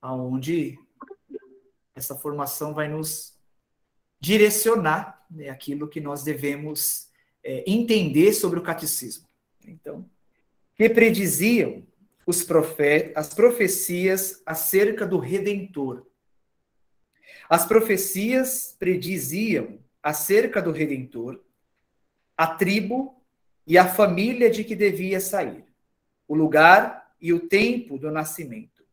aonde essa formação vai nos direcionar, né, aquilo que nós devemos entender sobre o catecismo. Então, que prediziam as profecias acerca do Redentor. As profecias prediziam acerca do Redentor a tribo e a família de que devia sair, o lugar e o tempo do nascimento,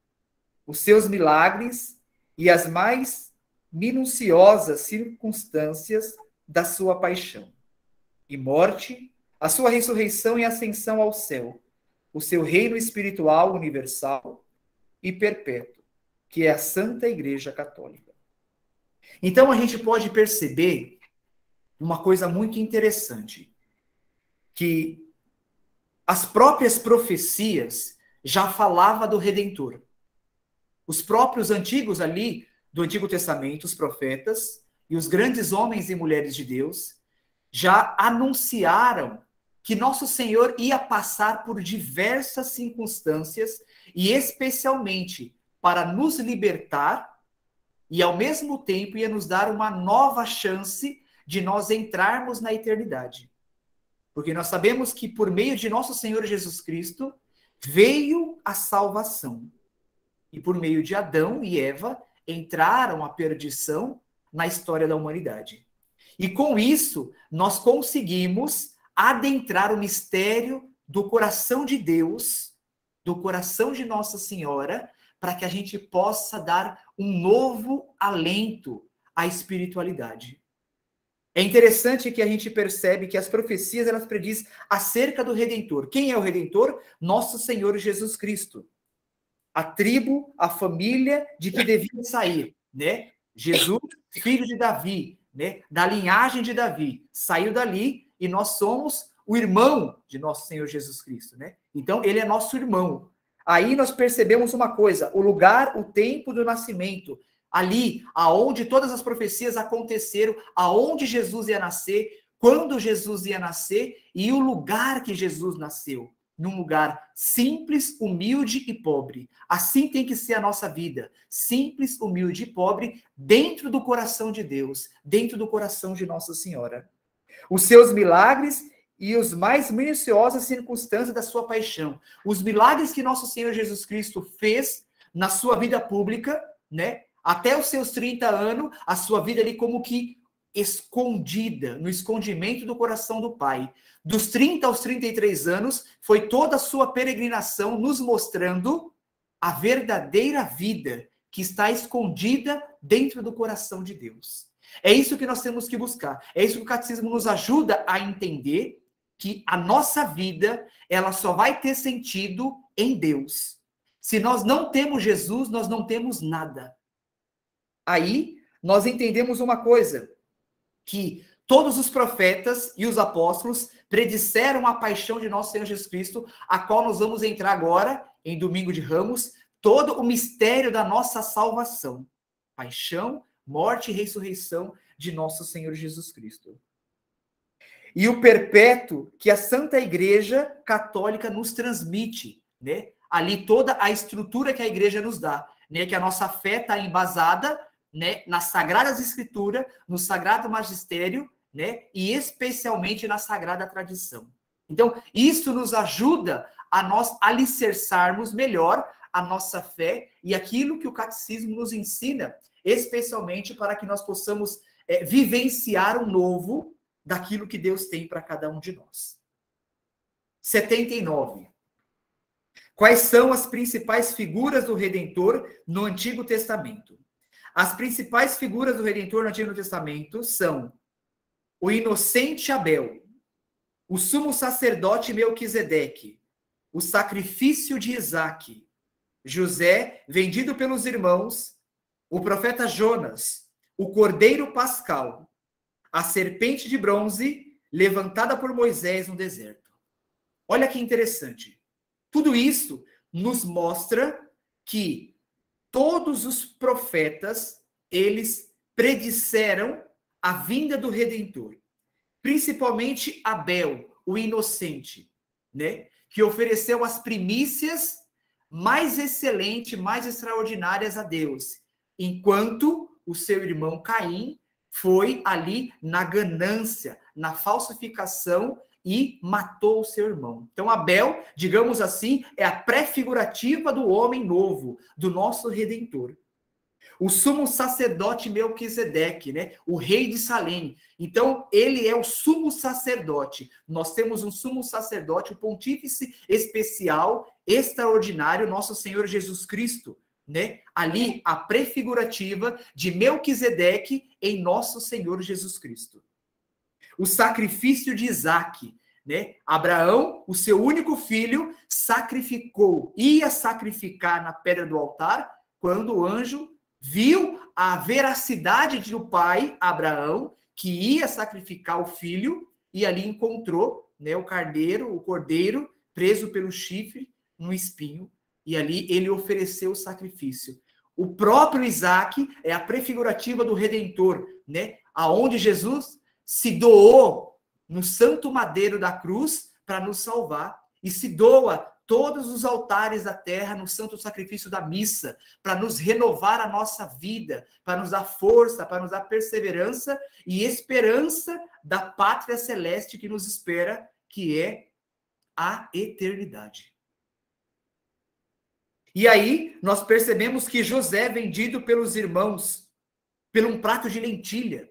os seus milagres e as mais minuciosas circunstâncias da sua paixão e morte, a sua ressurreição e ascensão ao céu, o seu reino espiritual universal e perpétuo, que é a Santa Igreja Católica. Então a gente pode perceber uma coisa muito interessante, que as próprias profecias já falavam do Redentor. Os próprios antigos ali, do Antigo Testamento, os profetas e os grandes homens e mulheres de Deus, já anunciaram que nosso Senhor ia passar por diversas circunstâncias e especialmente para nos libertar e ao mesmo tempo ia nos dar uma nova chance de nós entrarmos na eternidade. Porque nós sabemos que por meio de nosso Senhor Jesus Cristo veio a salvação. E por meio de Adão e Eva entraram a perdição na história da humanidade. E com isso, nós conseguimos adentrar o mistério do coração de Deus, do coração de Nossa Senhora, para que a gente possa dar um novo alento à espiritualidade. É interessante que a gente percebe que as profecias, elas predizem acerca do Redentor. Quem é o Redentor? Nosso Senhor Jesus Cristo. A tribo, a família de que devia sair, né? Jesus, filho de Davi, né? Da linhagem de Davi, saiu dali e nós somos o irmão de nosso Senhor Jesus Cristo, né? Então, ele é nosso irmão. Aí nós percebemos uma coisa, o lugar, o tempo do nascimento, ali, aonde todas as profecias aconteceram, aonde Jesus ia nascer, quando Jesus ia nascer e o lugar que Jesus nasceu. Num lugar simples, humilde e pobre. Assim tem que ser a nossa vida. Simples, humilde e pobre, dentro do coração de Deus, dentro do coração de Nossa Senhora. Os seus milagres e os mais minuciosas circunstâncias da sua paixão. Os milagres que nosso Senhor Jesus Cristo fez na sua vida pública, né? Até os seus 30 anos, a sua vida ali como que escondida, no escondimento do coração do Pai. Dos 30 aos 33 anos, foi toda a sua peregrinação nos mostrando a verdadeira vida que está escondida dentro do coração de Deus. É isso que nós temos que buscar. É isso que o catecismo nos ajuda a entender, que a nossa vida, ela só vai ter sentido em Deus. Se nós não temos Jesus, nós não temos nada. Aí, nós entendemos uma coisa, que todos os profetas e os apóstolos predisseram a paixão de nosso Senhor Jesus Cristo, a qual nós vamos entrar agora, em Domingo de Ramos, todo o mistério da nossa salvação. Paixão, morte e ressurreição de nosso Senhor Jesus Cristo. E o perpétuo que a Santa Igreja Católica nos transmite, né? Ali toda a estrutura que a Igreja nos dá, né? Que a nossa fé está embasada, né, nas Sagradas Escrituras, no Sagrado Magistério, né, e especialmente na Sagrada Tradição. Então, isso nos ajuda a nós alicerçarmos melhor a nossa fé e aquilo que o catecismo nos ensina, especialmente para que nós possamos vivenciar o novo daquilo que Deus tem para cada um de nós. 79. Quais são as principais figuras do Redentor no Antigo Testamento? As principais figuras do Redentor no Antigo Testamento são o inocente Abel, o sumo sacerdote Melquisedeque, o sacrifício de Isaque, José, vendido pelos irmãos, o profeta Jonas, o cordeiro pascal, a serpente de bronze levantada por Moisés no deserto. Olha que interessante. Tudo isso nos mostra que todos os profetas, eles predisseram a vinda do Redentor. Principalmente Abel, o inocente, né? Que ofereceu as primícias mais excelente, mais extraordinárias a Deus, enquanto o seu irmão Caim foi ali na ganância, na falsificação e matou o seu irmão. Então Abel, digamos assim, é a pré-figurativa do homem novo, do nosso Redentor. O sumo sacerdote Melquisedeque, né? O rei de Salém. Então, ele é o sumo sacerdote. Nós temos um sumo sacerdote, o pontífice especial, extraordinário, nosso Senhor Jesus Cristo, né? Ali, a prefigurativa de Melquisedeque em nosso Senhor Jesus Cristo. O sacrifício de Isaque, né? Abraão, o seu único filho, sacrificou, ia sacrificar na pedra do altar, quando o anjo viu a veracidade do pai, Abraão, que ia sacrificar o filho, e ali encontrou, né, o cordeiro, preso pelo chifre, no espinho, e ali ele ofereceu o sacrifício. O próprio Isaque é a prefigurativa do Redentor, né, aonde Jesus se doou no santo madeiro da cruz para nos salvar, e se doa todos os altares da terra no santo sacrifício da missa, para nos renovar a nossa vida, para nos dar força, para nos dar perseverança e esperança da pátria celeste que nos espera, que é a eternidade. E aí nós percebemos que José é vendido pelos irmãos por um prato de lentilha.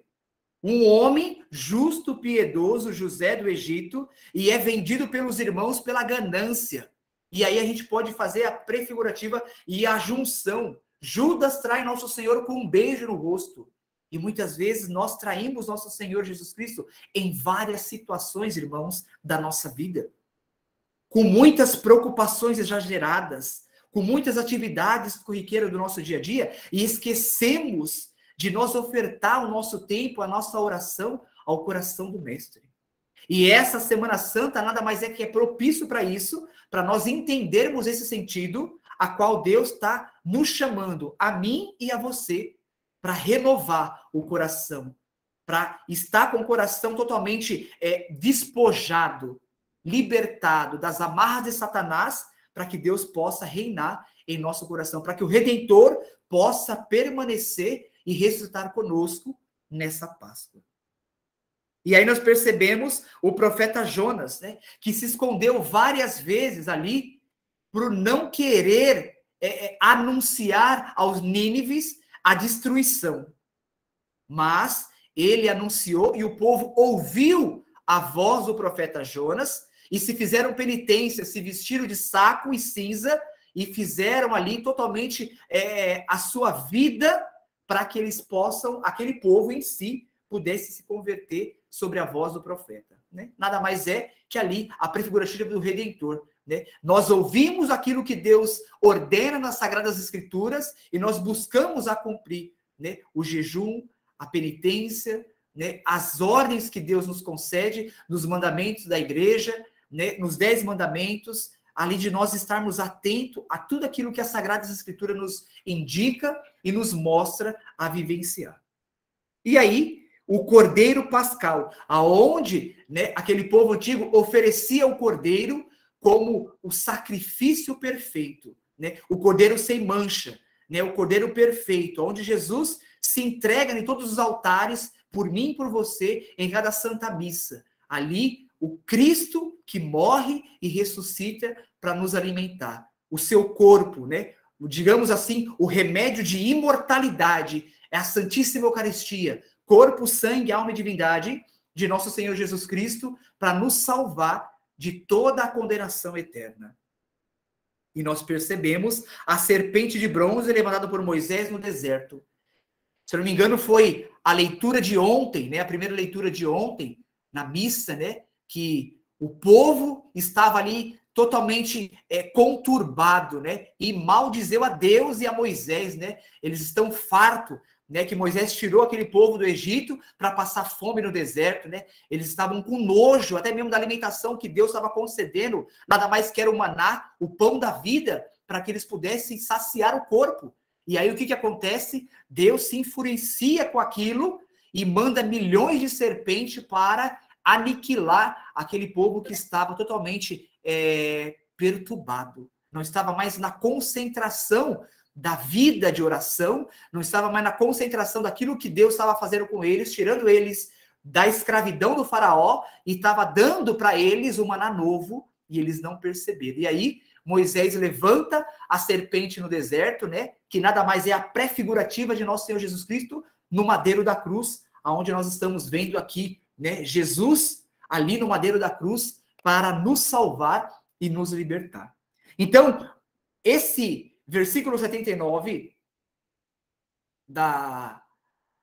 Um homem justo, piedoso, José do Egito, e é vendido pelos irmãos pela ganância. E aí a gente pode fazer a prefigurativa e a junção. Judas trai nosso Senhor com um beijo no rosto. E muitas vezes nós traímos nosso Senhor Jesus Cristo em várias situações, irmãos, da nossa vida. Com muitas preocupações exageradas, com muitas atividades corriqueiras do nosso dia a dia, e esquecemos de nós ofertar o nosso tempo, a nossa oração ao coração do Mestre. E essa Semana Santa nada mais é que é propício para isso, para nós entendermos esse sentido, a qual Deus está nos chamando, a mim e a você, para renovar o coração, para estar com o coração totalmente despojado, libertado das amarras de Satanás, para que Deus possa reinar em nosso coração, para que o Redentor possa permanecer e ressuscitar conosco nessa Páscoa. E aí nós percebemos o profeta Jonas, né, que se escondeu várias vezes ali por não querer anunciar aos nínives a destruição. Mas ele anunciou e o povo ouviu a voz do profeta Jonas e se fizeram penitência, se vestiram de saco e cinza e fizeram ali totalmente a sua vida para que eles possam, aquele povo em si, pudesse se converter sobre a voz do profeta, né? Nada mais é que ali a prefigurativa do Redentor, né? Nós ouvimos aquilo que Deus ordena nas Sagradas Escrituras e nós buscamos a cumprir, né? O jejum, a penitência, né? As ordens que Deus nos concede nos mandamentos da igreja, né? Nos 10 mandamentos, ali de nós estarmos atentos a tudo aquilo que as Sagradas Escrituras nos indica e nos mostra a vivenciar. E aí, o Cordeiro Pascal, aonde, né, aquele povo antigo oferecia o Cordeiro como o sacrifício perfeito, né, o Cordeiro sem mancha, né, o Cordeiro perfeito, onde Jesus se entrega em todos os altares, por mim e por você, em cada Santa Missa. Ali, o Cristo que morre e ressuscita para nos alimentar. O seu corpo, né, digamos assim, o remédio de imortalidade, é a Santíssima Eucaristia, corpo, sangue, alma e divindade de nosso Senhor Jesus Cristo, para nos salvar de toda a condenação eterna. E nós percebemos a serpente de bronze levantada por Moisés no deserto. Se eu não me engano, foi a leitura de ontem, né? A primeira leitura de ontem, na missa, né? Que o povo estava ali totalmente conturbado, né? E maldizeu a Deus e a Moisés, né? Eles estão fartos, né, que Moisés tirou aquele povo do Egito para passar fome no deserto, né? Eles estavam com nojo, até mesmo da alimentação que Deus estava concedendo, nada mais que era o maná, o pão da vida, para que eles pudessem saciar o corpo. E aí o que acontece? Deus se enfurecia com aquilo e manda milhões de serpentes para aniquilar aquele povo que estava totalmente perturbado. não estava mais na concentração da vida de oração, não estava mais na concentração daquilo que Deus estava fazendo com eles, tirando eles da escravidão do faraó e estava dando para eles um maná novo e eles não perceberam. E aí Moisés levanta a serpente no deserto, né, que nada mais é a pré-figurativa de nosso Senhor Jesus Cristo no madeiro da cruz, aonde nós estamos vendo aqui, né, Jesus ali no madeiro da cruz para nos salvar e nos libertar. Então, esse versículo 79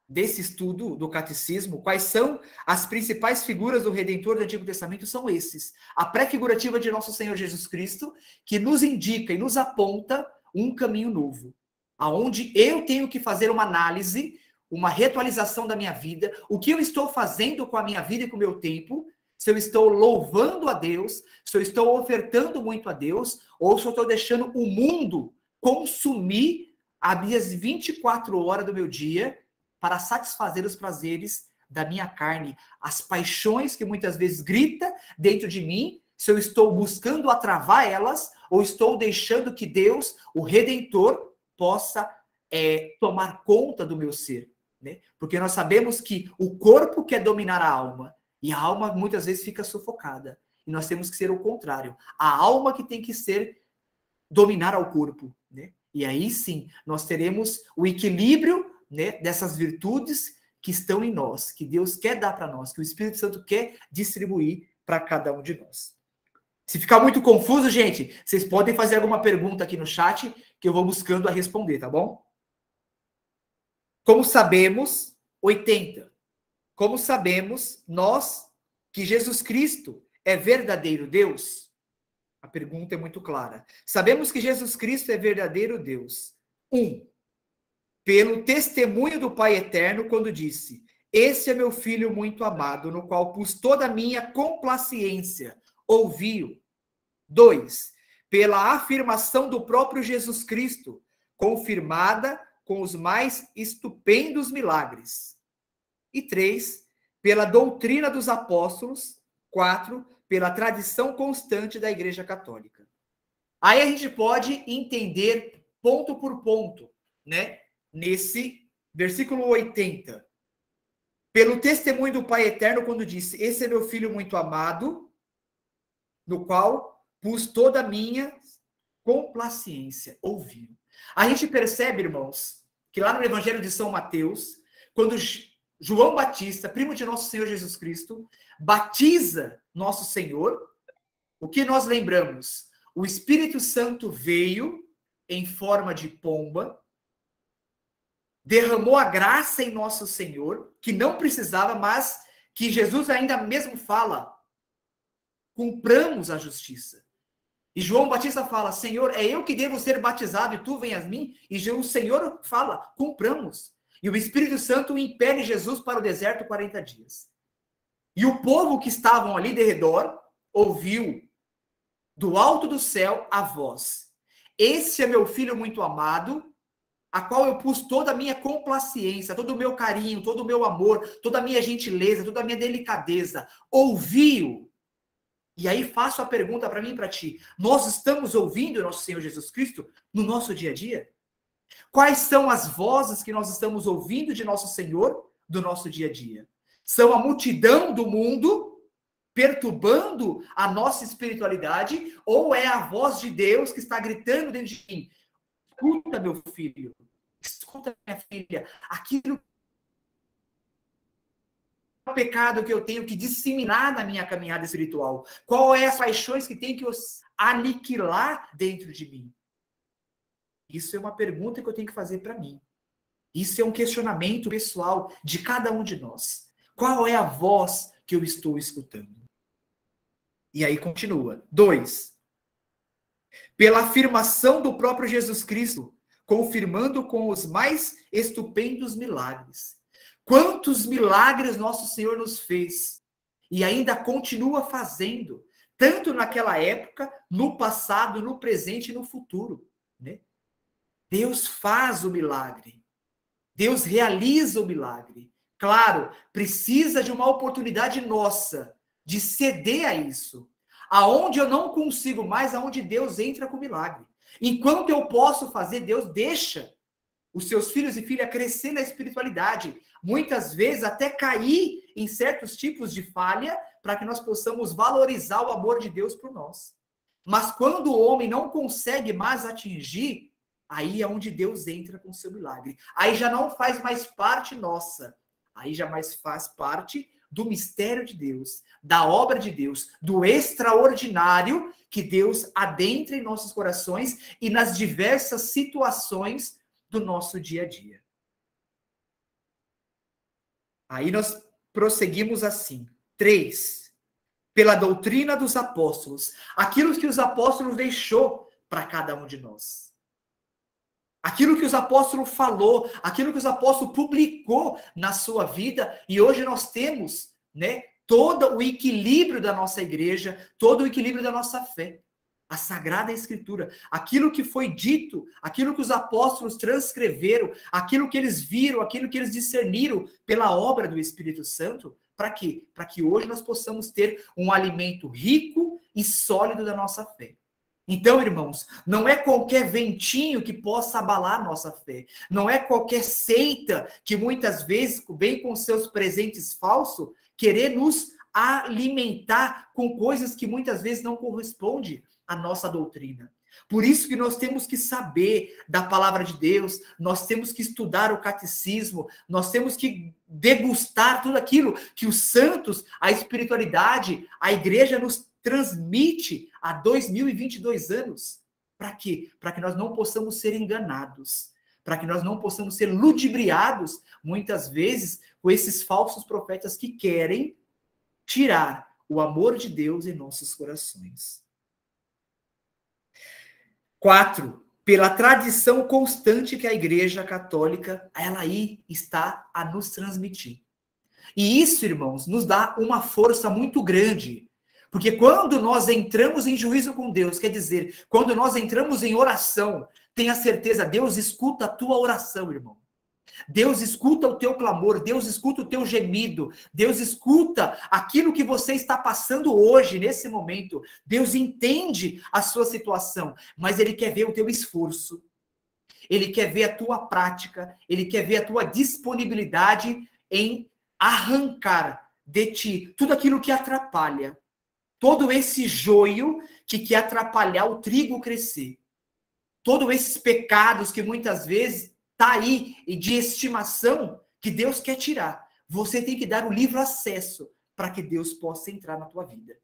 desse estudo do catecismo, quais são as principais figuras do Redentor do Antigo Testamento, são esses. A pré-figurativa de nosso Senhor Jesus Cristo, que nos indica e nos aponta um caminho novo, aonde eu tenho que fazer uma análise, uma reatualização da minha vida, o que eu estou fazendo com a minha vida e com o meu tempo, se eu estou louvando a Deus, se eu estou ofertando muito a Deus, ou se eu estou deixando o mundo consumir as minhas 24 horas do meu dia para satisfazer os prazeres da minha carne, as paixões que muitas vezes grita dentro de mim, se eu estou buscando atravar elas, ou estou deixando que Deus, o Redentor, possa tomar conta do meu ser, né? Porque nós sabemos que o corpo quer dominar a alma, e a alma muitas vezes fica sufocada. E nós temos que ser o contrário. A alma que tem que dominar ao corpo, né? E aí sim, nós teremos o equilíbrio, né, dessas virtudes que estão em nós, que Deus quer dar para nós, que o Espírito Santo quer distribuir para cada um de nós. Se ficar muito confuso, gente, vocês podem fazer alguma pergunta aqui no chat que eu vou buscando a responder, tá bom? Como sabemos, 80. Como sabemos nós que Jesus Cristo é verdadeiro Deus? A pergunta é muito clara. Sabemos que Jesus Cristo é verdadeiro Deus. 1. Pelo testemunho do Pai Eterno, quando disse: esse é meu filho muito amado, no qual pus toda a minha complaciência. Ouvi-o. 2. Pela afirmação do próprio Jesus Cristo, confirmada com os mais estupendos milagres. E 3, pela doutrina dos apóstolos. 4, pela tradição constante da Igreja Católica. Aí a gente pode entender ponto por ponto, né? Nesse versículo 80. Pelo testemunho do Pai Eterno, quando disse: esse é meu filho muito amado, no qual pus toda a minha complaciência. Ouviu. A gente percebe, irmãos, que lá no Evangelho de São Mateus, quando João Batista, primo de nosso Senhor Jesus Cristo, batiza nosso Senhor, o que nós lembramos? O Espírito Santo veio em forma de pomba, derramou a graça em nosso Senhor, que não precisava, mas que Jesus ainda mesmo fala: cumpramos a justiça. E João Batista fala: Senhor, é eu que devo ser batizado e tu vem a mim? E o Senhor fala: cumpramos. E o Espírito Santo impele Jesus para o deserto 40 dias. E o povo que estavam ali de redor ouviu do alto do céu a voz: esse é meu filho muito amado, a qual eu pus toda a minha complaciência, todo o meu carinho, todo o meu amor, toda a minha gentileza, toda a minha delicadeza. Ouviu. E aí faço a pergunta para mim e para ti: nós estamos ouvindo o nosso Senhor Jesus Cristo no nosso dia a dia? Quais são as vozes que nós estamos ouvindo de nosso Senhor do nosso dia a dia? São a multidão do mundo perturbando a nossa espiritualidade, ou é a voz de Deus que está gritando dentro de mim: escuta, meu filho, escuta, minha filha, aquilo é o pecado que eu tenho que disseminar na minha caminhada espiritual? Qual é as paixões que tenho que aniquilar dentro de mim? Isso é uma pergunta que eu tenho que fazer para mim. Isso é um questionamento pessoal de cada um de nós. Qual é a voz que eu estou escutando? E aí continua. 2. Pela afirmação do próprio Jesus Cristo, confirmando com os mais estupendos milagres. Quantos milagres nosso Senhor nos fez e ainda continua fazendo, tanto naquela época, no passado, no presente e no futuro, né? Deus faz o milagre. Deus realiza o milagre. Claro, precisa de uma oportunidade nossa de ceder a isso. Aonde eu não consigo mais, aonde Deus entra com milagre. Enquanto eu posso fazer, Deus deixa os seus filhos e filhas crescer na espiritualidade. Muitas vezes até cair em certos tipos de falha, para que nós possamos valorizar o amor de Deus por nós. Mas quando o homem não consegue mais atingir, aí é onde Deus entra com o seu milagre. Aí já não faz mais parte nossa. Aí já mais faz parte do mistério de Deus, da obra de Deus, do extraordinário que Deus adentra em nossos corações e nas diversas situações do nosso dia a dia. Aí nós prosseguimos assim. 3. Pela doutrina dos apóstolos. Aquilo que os apóstolos deixou para cada um de nós. Aquilo que os apóstolos falou, aquilo que os apóstolos publicou na sua vida, e hoje nós temos, né, todo o equilíbrio da nossa igreja, todo o equilíbrio da nossa fé. A Sagrada Escritura, aquilo que foi dito, aquilo que os apóstolos transcreveram, aquilo que eles viram, aquilo que eles discerniram pela obra do Espírito Santo, para quê? Para que hoje nós possamos ter um alimento rico e sólido da nossa fé. Então, irmãos, não é qualquer ventinho que possa abalar a nossa fé. Não é qualquer seita que muitas vezes vem com seus presentes falsos querer nos alimentar com coisas que muitas vezes não correspondem à nossa doutrina. Por isso que nós temos que saber da palavra de Deus, nós temos que estudar o catecismo, nós temos que degustar tudo aquilo que os santos, a espiritualidade, a igreja nos transmite há 2022 anos. Para quê? Para que nós não possamos ser enganados, para que nós não possamos ser ludibriados, muitas vezes, com esses falsos profetas que querem tirar o amor de Deus em nossos corações. 4. Pela tradição constante que a Igreja Católica, ela aí está a nos transmitir. E isso, irmãos, nos dá uma força muito grande. Porque quando nós entramos em juízo com Deus, quer dizer, quando nós entramos em oração, tenha certeza, Deus escuta a tua oração, irmão. Deus escuta o teu clamor, Deus escuta o teu gemido, Deus escuta aquilo que você está passando hoje, nesse momento. Deus entende a sua situação, mas Ele quer ver o teu esforço, Ele quer ver a tua prática, Ele quer ver a tua disponibilidade em arrancar de ti tudo aquilo que atrapalha, todo esse joio que quer atrapalhar o trigo crescer, todos esses pecados que muitas vezes está aí e de estimação que Deus quer tirar. Você tem que dar o livre acesso para que Deus possa entrar na tua vida.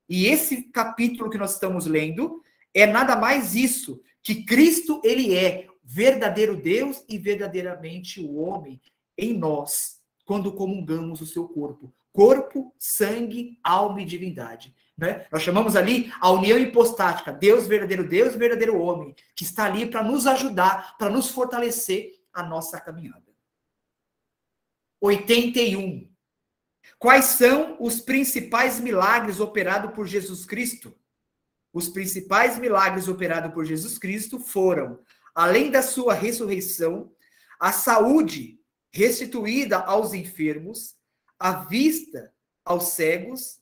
E esse capítulo que nós estamos lendo é nada mais isso, que Cristo, ele é verdadeiro Deus e verdadeiramente o homem em nós, quando comungamos o seu corpo. Corpo, sangue, alma e divindade. Né? Nós chamamos ali a união hipostática, Deus, verdadeiro homem, que está ali para nos ajudar, para nos fortalecer a nossa caminhada. 81. Quais são os principais milagres operados por Jesus Cristo? Os principais milagres operados por Jesus Cristo foram, além da sua ressurreição, a saúde restituída aos enfermos, a vista aos cegos,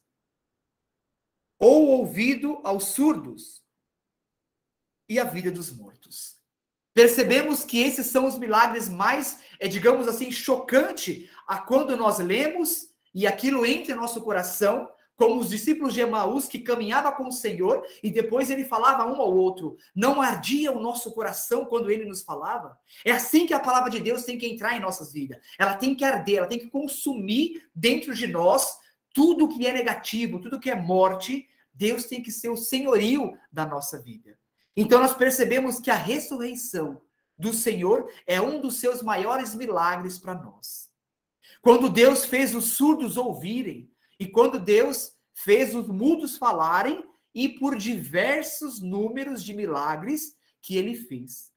ou ouvido aos surdos, e a vida dos mortos. Percebemos que esses são os milagres mais, digamos assim, chocantes a quando nós lemos e aquilo entra em nosso coração, como os discípulos de Emaús que caminhavam com o Senhor e depois ele falava um ao outro. Não ardia o nosso coração quando ele nos falava? É assim que a palavra de Deus tem que entrar em nossas vidas. Ela tem que arder, ela tem que consumir dentro de nós tudo que é negativo, tudo que é morte. Deus tem que ser o senhorio da nossa vida. Então nós percebemos que a ressurreição do Senhor é um dos seus maiores milagres para nós. Quando Deus fez os surdos ouvirem, e quando Deus fez os mudos falarem, e por diversos números de milagres que ele fez.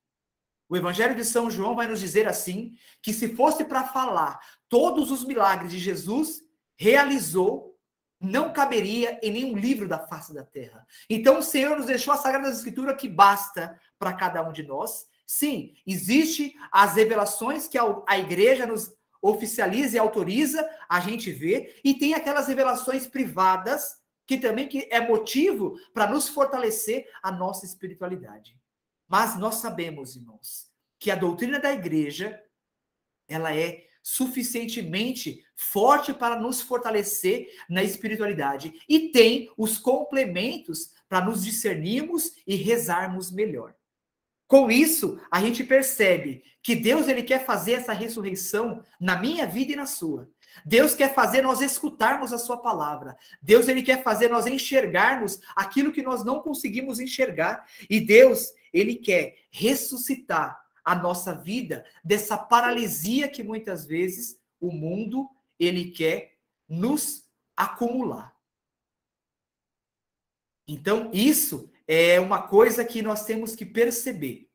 O Evangelho de São João vai nos dizer assim, que se fosse para falar todos os milagres de Jesus, realizou, não caberia em nenhum livro da face da terra. Então o Senhor nos deixou a Sagrada Escritura que basta para cada um de nós. Sim, existe as revelações que a igreja nos oficializa e autoriza a gente ver, e tem aquelas revelações privadas que também que é motivo para nos fortalecer a nossa espiritualidade. Mas nós sabemos, irmãos, que a doutrina da igreja, ela é suficientemente forte para nos fortalecer na espiritualidade e tem os complementos para nos discernirmos e rezarmos melhor. Com isso, a gente percebe que Deus ele quer fazer essa ressurreição na minha vida e na sua. Deus quer fazer nós escutarmos a sua palavra. Deus ele quer fazer nós enxergarmos aquilo que nós não conseguimos enxergar. E Deus, ele quer ressuscitar a nossa vida dessa paralisia que muitas vezes o mundo ele quer nos acumular. Então, isso é uma coisa que nós temos que perceber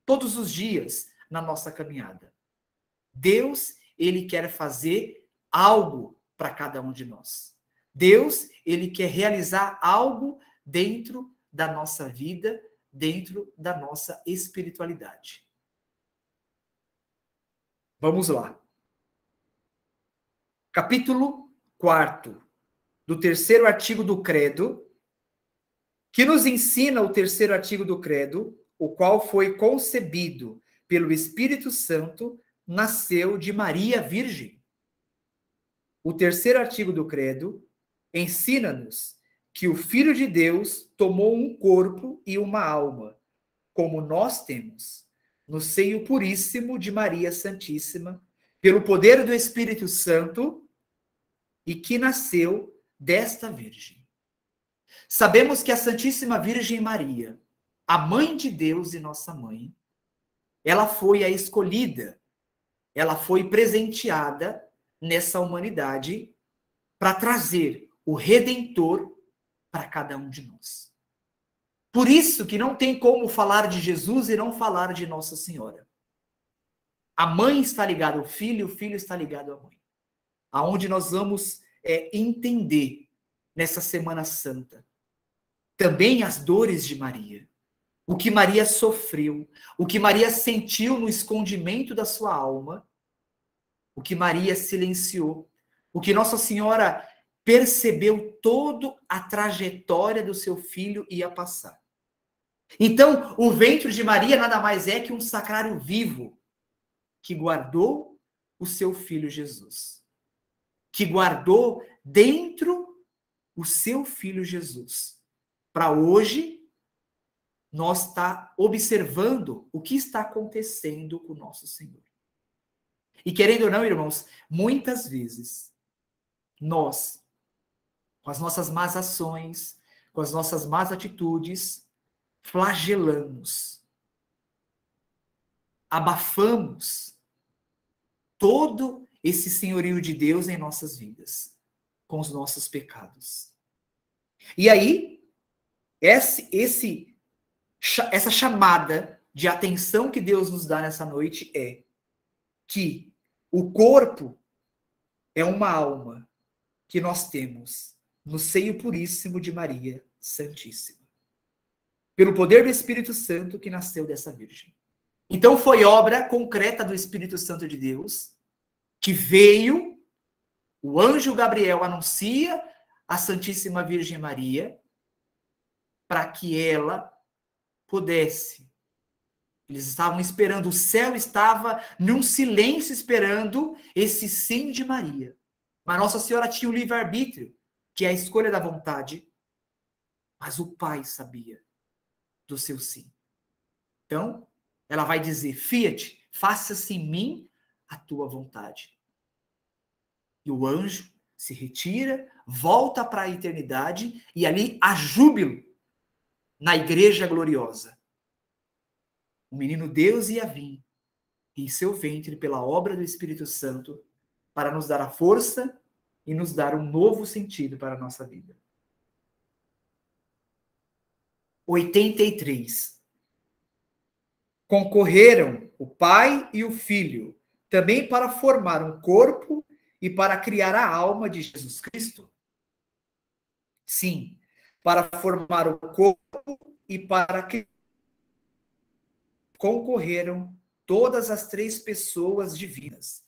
todos os dias na nossa caminhada. Deus, ele quer fazer algo para cada um de nós. Deus, ele quer realizar algo dentro da nossa vida, dentro da nossa espiritualidade. Vamos lá. Capítulo 4 do terceiro artigo do Credo, que nos ensina o terceiro artigo do Credo, o qual foi concebido pelo Espírito Santo, nasceu de Maria Virgem. O terceiro artigo do Credo ensina-nos que o Filho de Deus tomou um corpo e uma alma, como nós temos, no seio puríssimo de Maria Santíssima, pelo poder do Espírito Santo, e que nasceu desta Virgem. Sabemos que a Santíssima Virgem Maria, a mãe de Deus e nossa mãe, ela foi a escolhida, ela foi presenteada nessa humanidade para trazer o Redentor para cada um de nós. Por isso que não tem como falar de Jesus e não falar de Nossa Senhora. A mãe está ligada ao filho, o filho está ligado à mãe. Aonde nós vamos entender nessa Semana Santa também as dores de Maria. O que Maria sofreu, o que Maria sentiu no escondimento da sua alma, o que Maria silenciou, o que Nossa Senhora percebeu toda a trajetória do seu filho ia passar. Então, o ventre de Maria nada mais é que um sacrário vivo que guardou o seu filho Jesus. Que guardou dentro o seu filho Jesus. Para hoje, nós está observando o que está acontecendo com o nosso Senhor. E querendo ou não, irmãos, muitas vezes, nós, com as nossas más ações, com as nossas más atitudes, flagelamos, abafamos todo esse senhorio de Deus em nossas vidas, com os nossos pecados. E aí, essa chamada de atenção que Deus nos dá nessa noite é que o corpo é uma alma que nós temos no seio puríssimo de Maria Santíssima. Pelo poder do Espírito Santo que nasceu dessa Virgem. Então foi obra concreta do Espírito Santo de Deus que veio, o anjo Gabriel anuncia a Santíssima Virgem Maria para que ela pudesse. Eles estavam esperando, o céu estava num silêncio esperando esse sim de Maria. Mas Nossa Senhora tinha o livre-arbítrio, que é a escolha da vontade, mas o Pai sabia do seu sim. Então, ela vai dizer, Fiat, faça-se em mim a tua vontade. E o anjo se retira, volta para a eternidade, e ali há júbilo na igreja gloriosa. O menino Deus ia vir em seu ventre pela obra do Espírito Santo para nos dar a força e nos dar um novo sentido para a nossa vida. 83. Concorreram o Pai e o Filho também para formar um corpo e para criar a alma de Jesus Cristo? Sim, para formar o corpo e para que concorreram todas as três pessoas divinas.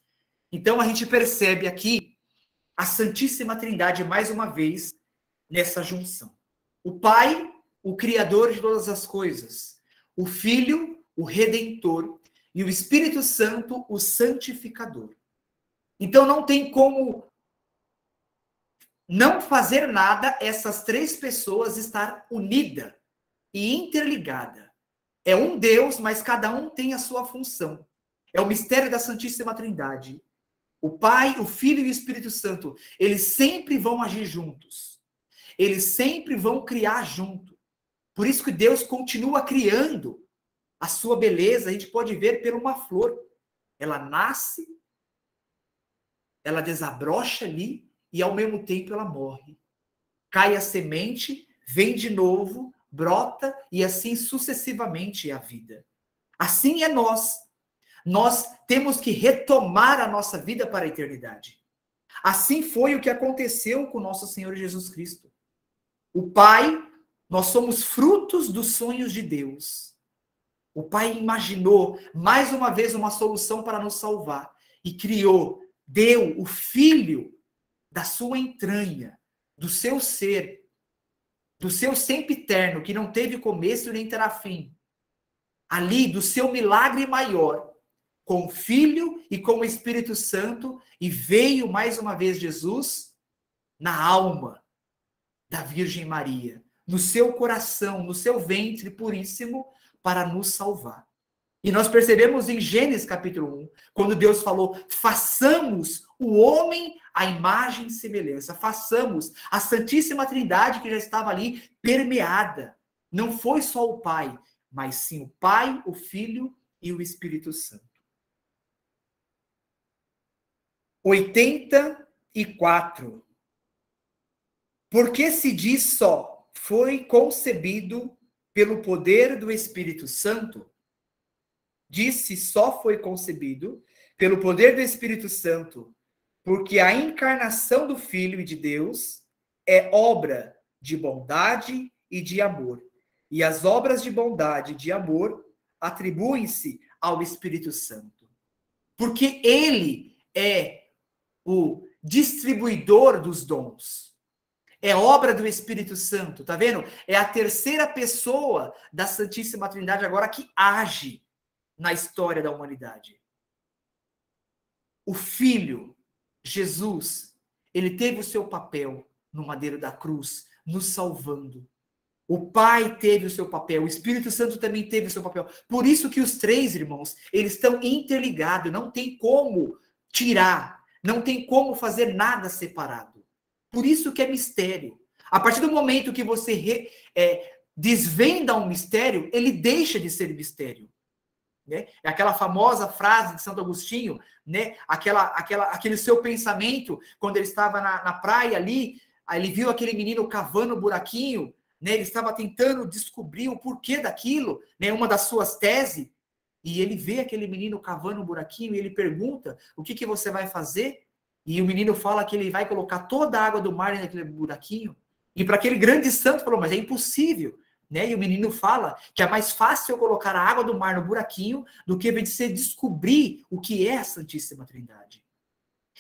Então a gente percebe aqui a Santíssima Trindade mais uma vez nessa junção. O Pai, o Criador de todas as coisas. O Filho, o Redentor. E o Espírito Santo, o Santificador. Então não tem como não fazer nada essas três pessoas estar unida e interligada. É um Deus, mas cada um tem a sua função. É o mistério da Santíssima Trindade. O Pai, o Filho e o Espírito Santo, eles sempre vão agir juntos. Eles sempre vão criar junto. Por isso que Deus continua criando a sua beleza. A gente pode ver por uma flor. Ela nasce, ela desabrocha ali e ao mesmo tempo ela morre. Cai a semente, vem de novo, brota e assim sucessivamente é a vida. Assim é nós. Nós temos que retomar a nossa vida para a eternidade. Assim foi o que aconteceu com nosso Senhor Jesus Cristo. O Pai, nós somos frutos dos sonhos de Deus. O Pai imaginou mais uma vez uma solução para nos salvar e criou, deu o Filho da sua entranha, do seu ser, do seu sempiterno, que não teve começo nem terá fim. Ali, do seu milagre maior, com o Filho e com o Espírito Santo, e veio mais uma vez Jesus na alma da Virgem Maria, no seu coração, no seu ventre puríssimo, para nos salvar. E nós percebemos em Gênesis capítulo 1, quando Deus falou, façamos o homem à imagem e semelhança, façamos a Santíssima Trindade que já estava ali permeada. Não foi só o Pai, mas sim o Pai, o Filho e o Espírito Santo. 84. Porque se diz só, foi concebido pelo poder do Espírito Santo, disse só foi concebido pelo poder do Espírito Santo, porque a encarnação do Filho e de Deus é obra de bondade e de amor. E as obras de bondade e de amor atribuem-se ao Espírito Santo. Porque ele é o distribuidor dos dons. É obra do Espírito Santo, tá vendo? É a terceira pessoa da Santíssima Trindade agora que age na história da humanidade. O Filho, Jesus, ele teve o seu papel no madeiro da cruz, nos salvando. O Pai teve o seu papel, o Espírito Santo também teve o seu papel. Por isso que os três, irmãos, eles estão interligados, não tem como tirar, não tem como fazer nada separado. Por isso que é mistério. A partir do momento que você desvenda um mistério, ele deixa de ser mistério. Né? É aquela famosa frase de Santo Agostinho, né? Aquele seu pensamento, quando ele estava na praia ali, aí ele viu aquele menino cavando o buraquinho, né? Ele estava tentando descobrir o porquê daquilo, né? Uma das suas teses, e ele vê aquele menino cavando um buraquinho e ele pergunta, o que você vai fazer? E o menino fala que ele vai colocar toda a água do mar naquele buraquinho. E para aquele grande santo falou, mas é impossível. Né? E o menino fala que é mais fácil eu colocar a água do mar no buraquinho do que você descobrir o que é a Santíssima Trindade.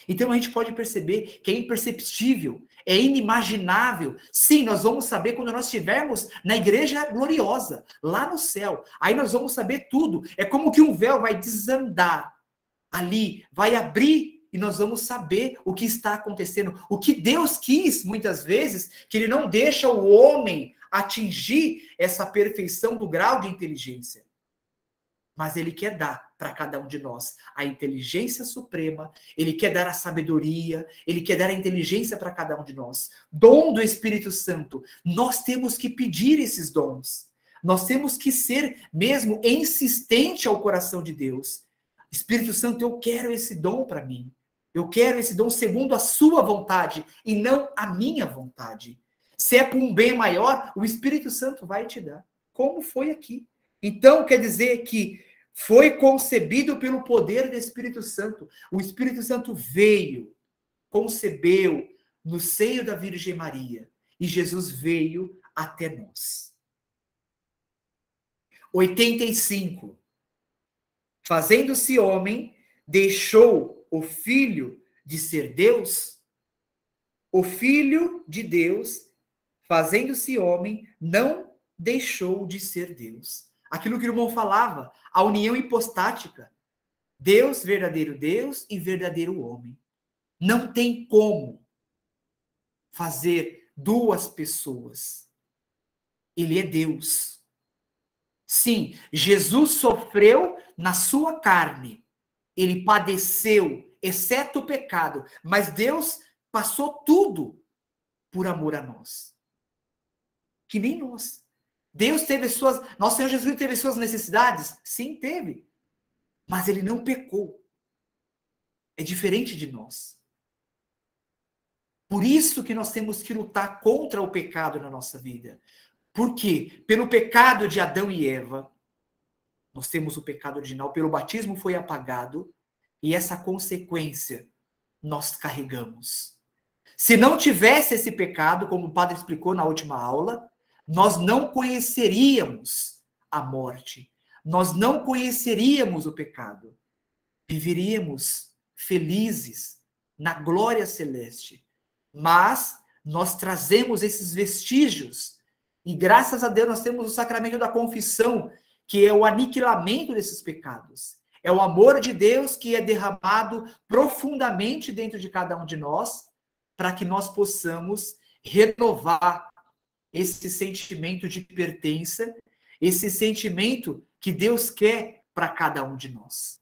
Então a gente pode perceber que é imperceptível, é inimaginável. Sim, nós vamos saber quando nós estivermos na igreja gloriosa, lá no céu. Aí nós vamos saber tudo. É como que um véu vai desandar ali, vai abrir e nós vamos saber o que está acontecendo. O que Deus quis, muitas vezes, que ele não deixa o homem atingir essa perfeição do grau de inteligência. Mas ele quer dar para cada um de nós a inteligência suprema, ele quer dar a sabedoria, ele quer dar a inteligência para cada um de nós. Dom do Espírito Santo. Nós temos que pedir esses dons. Nós temos que ser mesmo insistente ao coração de Deus. Espírito Santo, eu quero esse dom para mim. Eu quero esse dom segundo a sua vontade e não a minha vontade. Se é por um bem maior, o Espírito Santo vai te dar. Como foi aqui. Então, quer dizer que foi concebido pelo poder do Espírito Santo. O Espírito Santo veio, concebeu no seio da Virgem Maria. E Jesus veio até nós. 85. Fazendo-se homem, deixou o Filho de ser Deus. O Filho de Deus fazendo-se homem, não deixou de ser Deus. Aquilo que o irmão falava, a união hipostática. Deus, verdadeiro Deus e verdadeiro homem. Não tem como fazer duas pessoas. Ele é Deus. Sim, Jesus sofreu na sua carne. Ele padeceu, exceto o pecado. Mas Deus passou tudo por amor a nós. Que nem nós. Deus teve suas... Nosso Senhor Jesus teve suas necessidades? Sim, teve. Mas ele não pecou. É diferente de nós. Por isso que nós temos que lutar contra o pecado na nossa vida. Por quê? Pelo pecado de Adão e Eva, nós temos o pecado original, pelo batismo foi apagado, e essa consequência nós carregamos. Se não tivesse esse pecado, como o padre explicou na última aula, nós não conheceríamos a morte, nós não conheceríamos o pecado, viveríamos felizes na glória celeste. Mas nós trazemos esses vestígios, e graças a Deus nós temos o sacramento da confissão, que é o aniquilamento desses pecados. É o amor de Deus que é derramado profundamente dentro de cada um de nós, para que nós possamos renovar esse sentimento de pertença, esse sentimento que Deus quer para cada um de nós.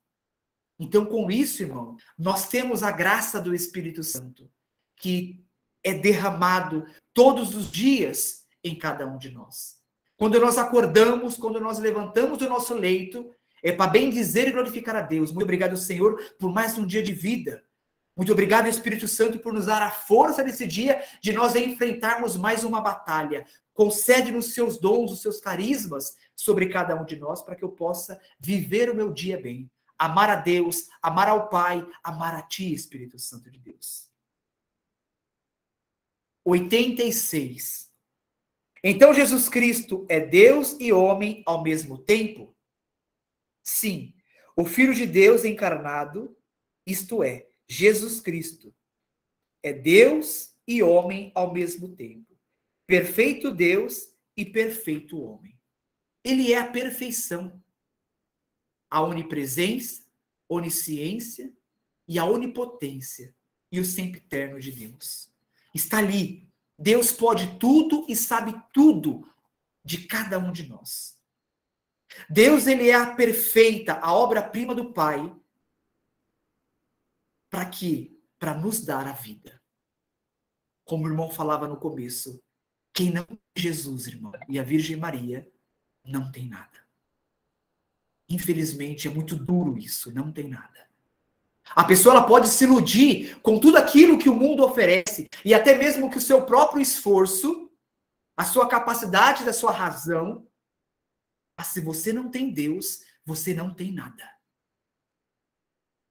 Então, com isso, irmão, nós temos a graça do Espírito Santo, que é derramado todos os dias em cada um de nós. Quando nós acordamos, quando nós levantamos do nosso leito, é para bendizer e glorificar a Deus. Muito obrigado, Senhor, por mais um dia de vida. Muito obrigado, Espírito Santo, por nos dar a força nesse dia de nós enfrentarmos mais uma batalha. Concede-nos seus dons, os seus carismas sobre cada um de nós, para que eu possa viver o meu dia bem. Amar a Deus, amar ao Pai, amar a Ti, Espírito Santo de Deus. 86. Então Jesus Cristo é Deus e homem ao mesmo tempo? Sim, o Filho de Deus encarnado, isto é, Jesus Cristo, é Deus e homem ao mesmo tempo. Perfeito Deus e perfeito homem. Ele é a perfeição, a onipresença, onisciência e a onipotência e o sempiterno de Deus. Está ali. Deus pode tudo e sabe tudo de cada um de nós. Deus, ele é a perfeita, a obra-prima do Pai. Para quê? Para nos dar a vida. Como o irmão falava no começo, quem não tem Jesus, irmão, e a Virgem Maria, não tem nada. Infelizmente, é muito duro isso, não tem nada. A pessoa ela pode se iludir com tudo aquilo que o mundo oferece, e até mesmo que o seu próprio esforço, a sua capacidade da sua razão, mas se você não tem Deus, você não tem nada.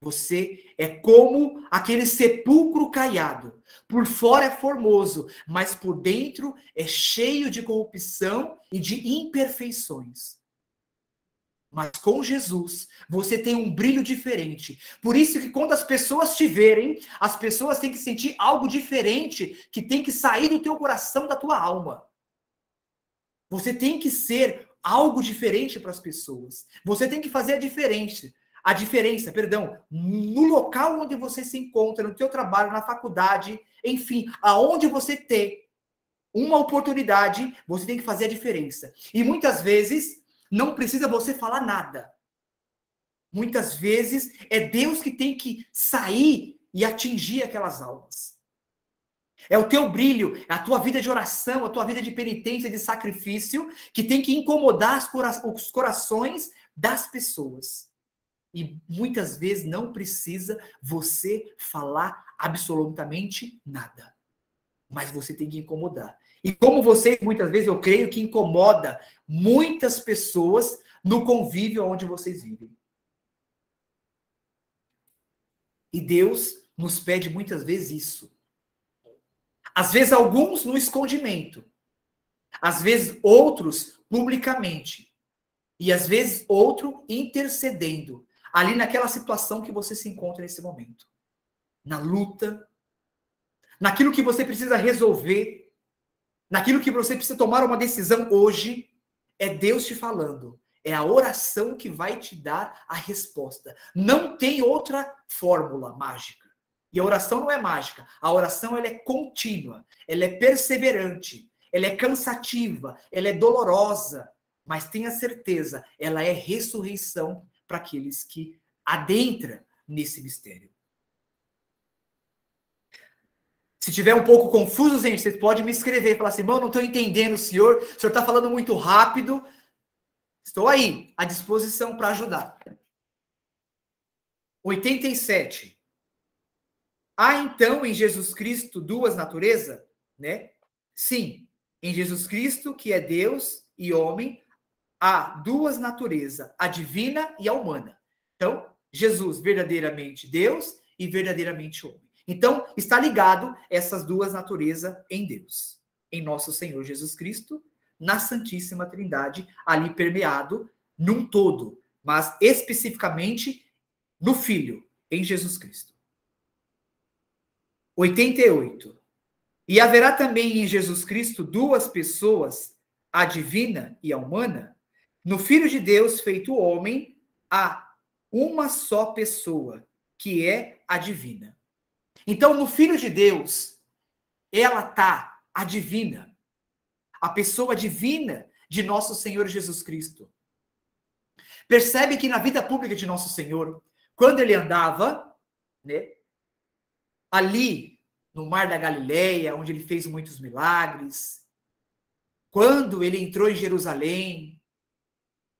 Você é como aquele sepulcro caiado. Por fora é formoso, mas por dentro é cheio de corrupção e de imperfeições. Mas com Jesus, você tem um brilho diferente. Por isso que quando as pessoas te verem, as pessoas têm que sentir algo diferente, que tem que sair do teu coração, da tua alma. Você tem que ser algo diferente para as pessoas. Você tem que fazer a diferença, no local onde você se encontra, no teu trabalho, na faculdade, enfim, aonde você tem uma oportunidade, você tem que fazer a diferença. E muitas vezes não precisa você falar nada. Muitas vezes é Deus que tem que sair e atingir aquelas almas. É o teu brilho, é a tua vida de oração, a tua vida de penitência, de sacrifício, que tem que incomodar os corações das pessoas. E muitas vezes não precisa você falar absolutamente nada. Mas você tem que incomodar. E como você, muitas vezes, eu creio que incomoda muitas pessoas no convívio onde vocês vivem. E Deus nos pede muitas vezes isso. Às vezes alguns no escondimento. Às vezes outros publicamente. E às vezes outro intercedendo. Ali naquela situação que você se encontra nesse momento. Na luta. Naquilo que você precisa resolver. naquilo que você precisa tomar uma decisão hoje, é Deus te falando. É a oração que vai te dar a resposta. Não tem outra fórmula mágica. E a oração não é mágica. A oração ela é contínua, ela é perseverante, ela é cansativa, ela é dolorosa, mas tenha certeza, ela é ressurreição para aqueles que adentram nesse mistério. Se tiver um pouco confuso, gente, vocês podem me escrever e falar assim, irmão, não estou entendendo o senhor está falando muito rápido. Estou aí, à disposição para ajudar. 87. Há então em Jesus Cristo duas naturezas? Né? Sim, em Jesus Cristo, que é Deus e homem, há duas naturezas, a divina e a humana. Então, Jesus verdadeiramente Deus e verdadeiramente homem. Então, está ligado essas duas naturezas em Deus, em nosso Senhor Jesus Cristo, na Santíssima Trindade, ali permeado num todo, mas especificamente no Filho, em Jesus Cristo. 88. E haverá também em Jesus Cristo duas pessoas, a divina e a humana? No Filho de Deus feito homem, há uma só pessoa, que é a divina. Então, no Filho de Deus, ela está a divina, a pessoa divina de nosso Senhor Jesus Cristo. Percebe que na vida pública de nosso Senhor, quando ele andava, né, ali no Mar da Galileia, onde ele fez muitos milagres, quando ele entrou em Jerusalém,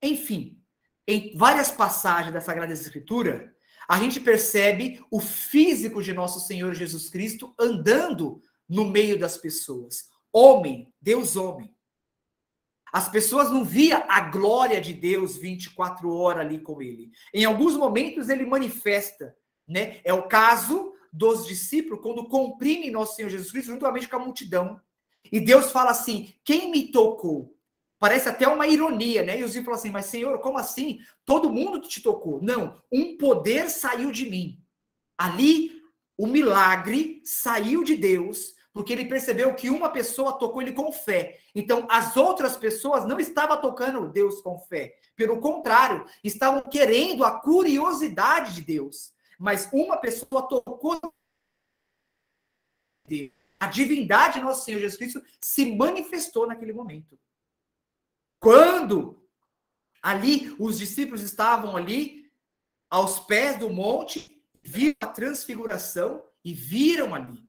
enfim, em várias passagens da Sagrada Escritura, a gente percebe o físico de nosso Senhor Jesus Cristo andando no meio das pessoas. Homem, Deus homem. As pessoas não viam a glória de Deus 24 horas ali com ele. Em alguns momentos ele manifesta, né? É o caso dos discípulos quando comprimem nosso Senhor Jesus Cristo juntamente com a multidão. E Deus fala assim, quem me tocou? Parece até uma ironia, né? E os discípulos falam assim, mas Senhor, como assim? Todo mundo te tocou. Não, um poder saiu de mim. Ali, o milagre saiu de Deus, porque ele percebeu que uma pessoa tocou ele com fé. Então, as outras pessoas não estavam tocando Deus com fé. Pelo contrário, estavam querendo a curiosidade de Deus. Mas uma pessoa tocou Deus. A divindade de nosso Senhor Jesus Cristo se manifestou naquele momento. Quando ali os discípulos estavam ali aos pés do monte, viram a transfiguração e viram ali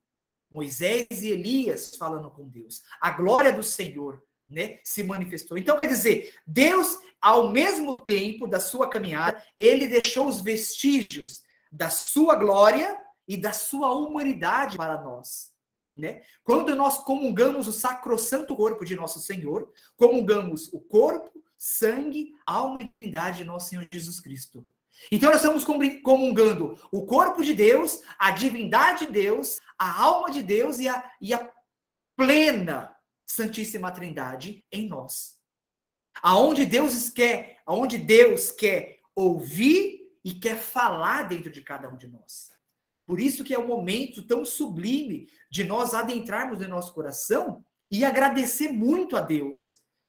Moisés e Elias falando com Deus. A glória do Senhor, né, se manifestou. Então, quer dizer, Deus, ao mesmo tempo da sua caminhada, ele deixou os vestígios da sua glória e da sua humanidade para nós. Né? Quando nós comungamos o sacrossanto corpo de nosso Senhor, comungamos o corpo, sangue, alma e divindade de nosso Senhor Jesus Cristo. Então nós estamos comungando o corpo de Deus, a divindade de Deus, a alma de Deus e a plena Santíssima Trindade em nós. Aonde Deus quer ouvir e quer falar dentro de cada um de nós. Por isso que é um momento tão sublime de nós adentrarmos no nosso coração e agradecer muito a Deus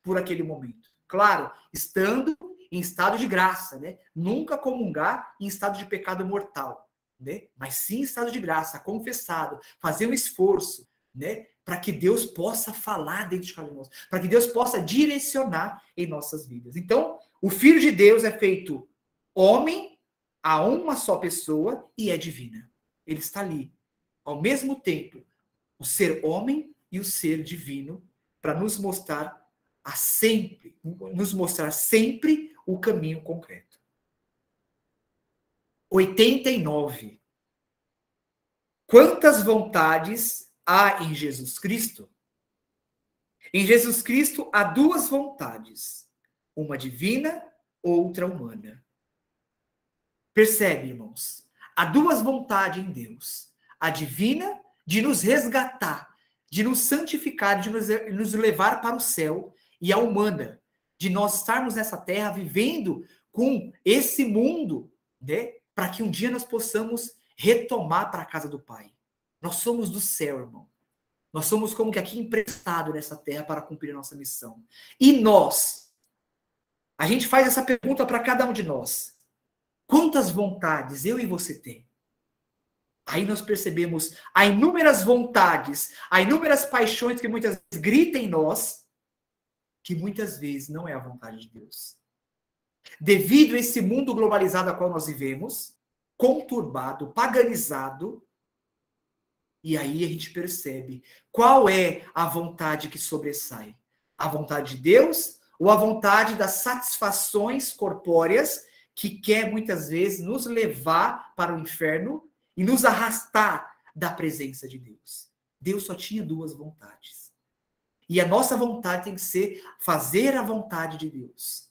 por aquele momento. Claro, estando em estado de graça, né? Nunca comungar em estado de pecado mortal, né? Mas sim em estado de graça, confessado, fazer um esforço, né? Para que Deus possa falar dentro de cada um de nós, para que Deus possa direcionar em nossas vidas. Então, o Filho de Deus é feito homem a uma só pessoa e é divina. Ele está ali, ao mesmo tempo, o ser homem e o ser divino, para nos mostrar sempre o caminho concreto. 89. Quantas vontades há em Jesus Cristo? Em Jesus Cristo há duas vontades, uma divina, outra humana. Percebe, irmãos? Há duas vontades em Deus. A divina, de nos resgatar, de nos santificar, de nos levar para o céu, e a humana, de nós estarmos nessa terra vivendo com esse mundo, né? Para que um dia nós possamos retomar para a casa do Pai. Nós somos do céu, irmão. Nós somos como que aqui emprestado nessa terra para cumprir a nossa missão. E nós? A gente faz essa pergunta para cada um de nós. Quantas vontades eu e você tem? Aí nós percebemos há inúmeras vontades, há inúmeras paixões que muitas vezes gritam em nós, que muitas vezes não é a vontade de Deus. Devido a esse mundo globalizado a qual nós vivemos, conturbado, paganizado, e aí a gente percebe qual é a vontade que sobressai. A vontade de Deus ou a vontade das satisfações corpóreas que quer muitas vezes nos levar para o inferno e nos arrastar da presença de Deus. Deus só tinha duas vontades. E a nossa vontade tem que ser fazer a vontade de Deus.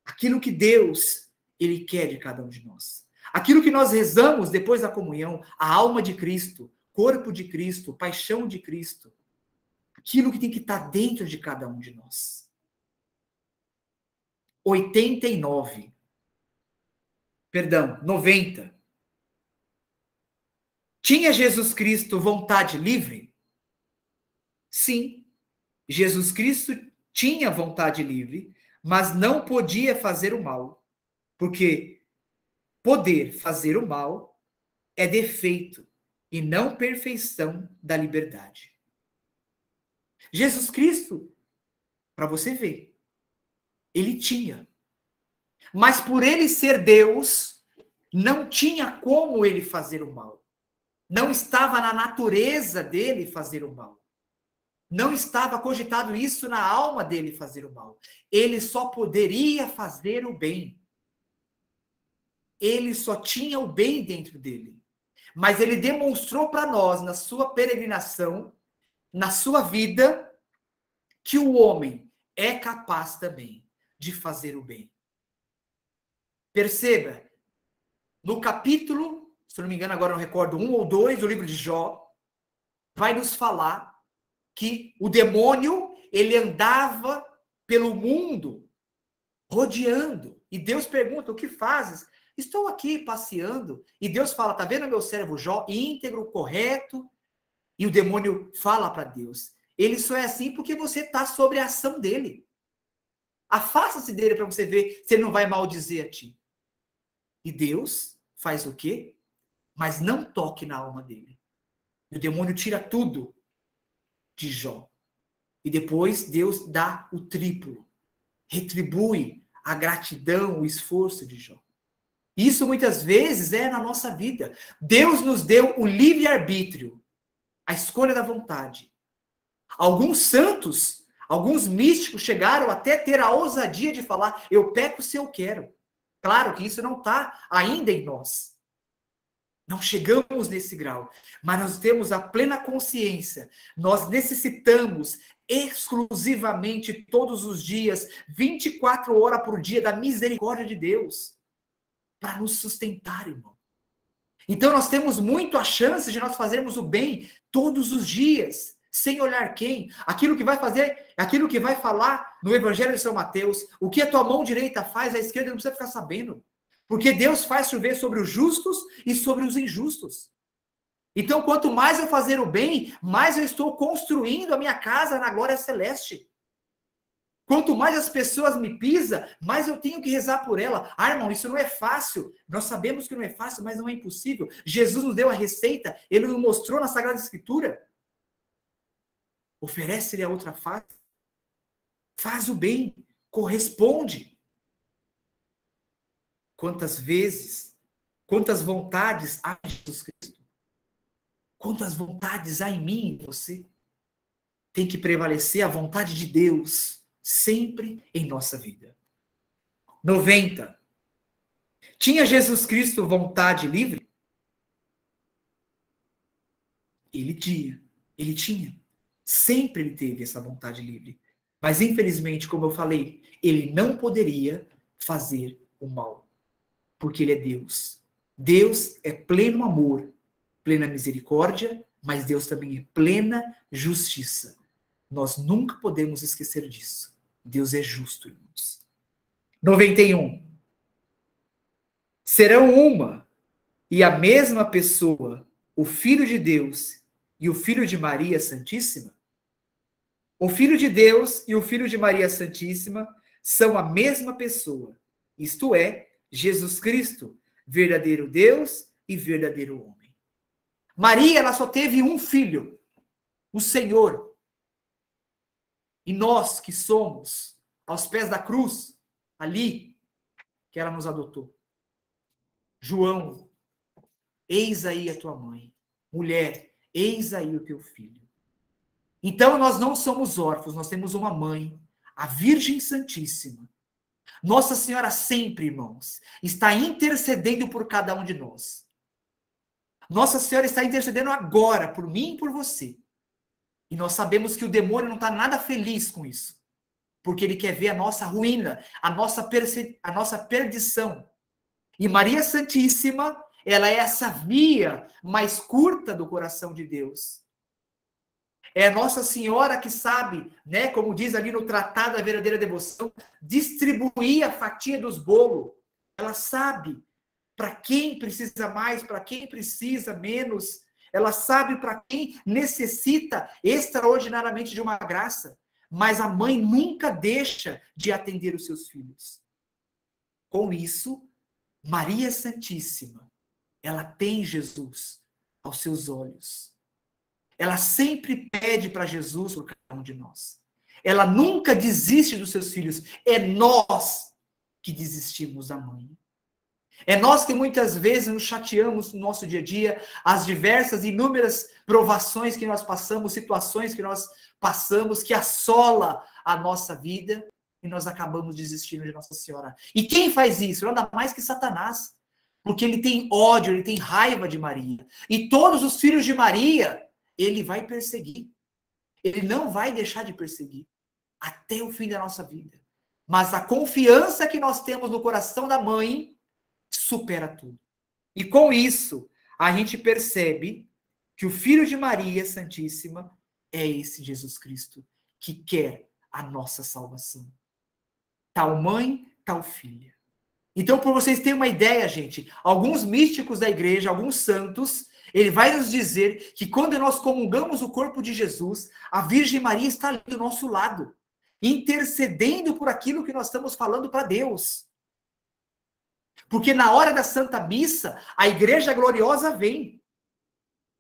Aquilo que Deus, Ele quer de cada um de nós. Aquilo que nós rezamos depois da comunhão, a alma de Cristo, corpo de Cristo, paixão de Cristo. Aquilo que tem que estar dentro de cada um de nós. 90. Tinha Jesus Cristo vontade livre? Sim. Jesus Cristo tinha vontade livre, mas não podia fazer o mal. Porque poder fazer o mal é defeito e não perfeição da liberdade. Jesus Cristo, para você ver, ele tinha. Mas por ele ser Deus, não tinha como ele fazer o mal. Não estava na natureza dele fazer o mal. Não estava cogitado isso na alma dele fazer o mal. Ele só poderia fazer o bem. Ele só tinha o bem dentro dele. Mas ele demonstrou para nós, na sua peregrinação, na sua vida, que o homem é capaz também de fazer o bem. Perceba, no capítulo, se não me engano, agora não recordo, 1 ou 2 do livro de Jó, vai nos falar que o demônio, ele andava pelo mundo, rodeando. E Deus pergunta, o que fazes? Estou aqui passeando. E Deus fala, tá vendo meu servo Jó, íntegro, correto? E o demônio fala para Deus, ele só é assim porque você está sob a ação dele. Afasta-se dele para você ver se ele não vai maldizer a ti. E Deus faz o quê? Mas não toque na alma dele. E o demônio tira tudo de Jó. E depois Deus dá o triplo. Retribui a gratidão, o esforço de Jó. Isso muitas vezes é na nossa vida. Deus nos deu o livre-arbítrio, a escolha da vontade. Alguns santos, alguns místicos chegaram até ter a ousadia de falar, eu peco se eu quero. Claro que isso não está ainda em nós. Não chegamos nesse grau, mas nós temos a plena consciência. Nós necessitamos exclusivamente todos os dias, 24 horas por dia, da misericórdia de Deus para nos sustentar, irmão. Então nós temos muito a chance de nós fazermos o bem todos os dias, sem olhar quem. Aquilo que vai fazer, aquilo que vai falar no Evangelho de São Mateus, o que a tua mão direita faz, a esquerda não precisa ficar sabendo. Porque Deus faz chover sobre os justos e sobre os injustos. Então, quanto mais eu fazer o bem, mais eu estou construindo a minha casa na glória celeste. Quanto mais as pessoas me pisam, mais eu tenho que rezar por ela. Ah, irmão, isso não é fácil. Nós sabemos que não é fácil, mas não é impossível. Jesus nos deu a receita, ele nos mostrou na Sagrada Escritura. Oferece-lhe a outra face. Faz o bem, corresponde. Quantas vezes, quantas vontades há em Jesus Cristo? Quantas vontades há em mim e em você? Tem que prevalecer a vontade de Deus sempre em nossa vida. 90. Tinha Jesus Cristo vontade livre? Ele tinha. Sempre ele teve essa vontade livre. Mas, infelizmente, como eu falei, ele não poderia fazer o mal. Porque ele é Deus. Deus é pleno amor, plena misericórdia, mas Deus também é plena justiça. Nós nunca podemos esquecer disso. Deus é justo, irmãos. 91. Serão uma e a mesma pessoa, o Filho de Deus e o Filho de Maria Santíssima? O Filho de Deus e o Filho de Maria Santíssima são a mesma pessoa, isto é, Jesus Cristo, verdadeiro Deus e verdadeiro homem. Maria, ela só teve um filho, o Senhor. E nós que somos aos pés da cruz, ali, que ela nos adotou. João, eis aí a tua mãe. Mulher, eis aí o teu filho. Então, nós não somos órfãos, nós temos uma mãe, a Virgem Santíssima. Nossa Senhora sempre, irmãos, está intercedendo por cada um de nós. Nossa Senhora está intercedendo agora por mim e por você. E nós sabemos que o demônio não está nada feliz com isso. Porque ele quer ver a nossa ruína, a nossa perdição. E Maria Santíssima, ela é essa via mais curta do coração de Deus. É Nossa Senhora que sabe, né, como diz ali no Tratado da Verdadeira Devoção, distribuir a fatia dos bolos. Ela sabe para quem precisa mais, para quem precisa menos. Ela sabe para quem necessita extraordinariamente de uma graça. Mas a mãe nunca deixa de atender os seus filhos. Com isso, Maria Santíssima, ela tem Jesus aos seus olhos. Ela sempre pede para Jesus por cada um de nós. Ela nunca desiste dos seus filhos. É nós que desistimos da mãe. É nós que muitas vezes nos chateamos no nosso dia a dia, as diversas, inúmeras provações que nós passamos, situações que nós passamos, que assola a nossa vida, e nós acabamos desistindo de Nossa Senhora. E quem faz isso? Nada mais que Satanás. Porque ele tem ódio, ele tem raiva de Maria. E todos os filhos de Maria, ele vai perseguir. Ele não vai deixar de perseguir até o fim da nossa vida. Mas a confiança que nós temos no coração da mãe supera tudo. E com isso, a gente percebe que o Filho de Maria Santíssima é esse Jesus Cristo que quer a nossa salvação. Tal mãe, tal filha. Então, para vocês terem uma ideia, gente, alguns místicos da igreja, alguns santos, ele vai nos dizer que quando nós comungamos o corpo de Jesus, a Virgem Maria está ali do nosso lado, intercedendo por aquilo que nós estamos falando para Deus. Porque na hora da Santa Missa, a Igreja Gloriosa vem,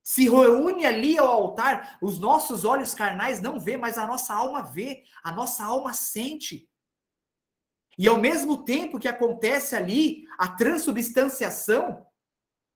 se reúne ali ao altar, os nossos olhos carnais não vê, mas a nossa alma vê, a nossa alma sente. E ao mesmo tempo que acontece ali a transubstanciação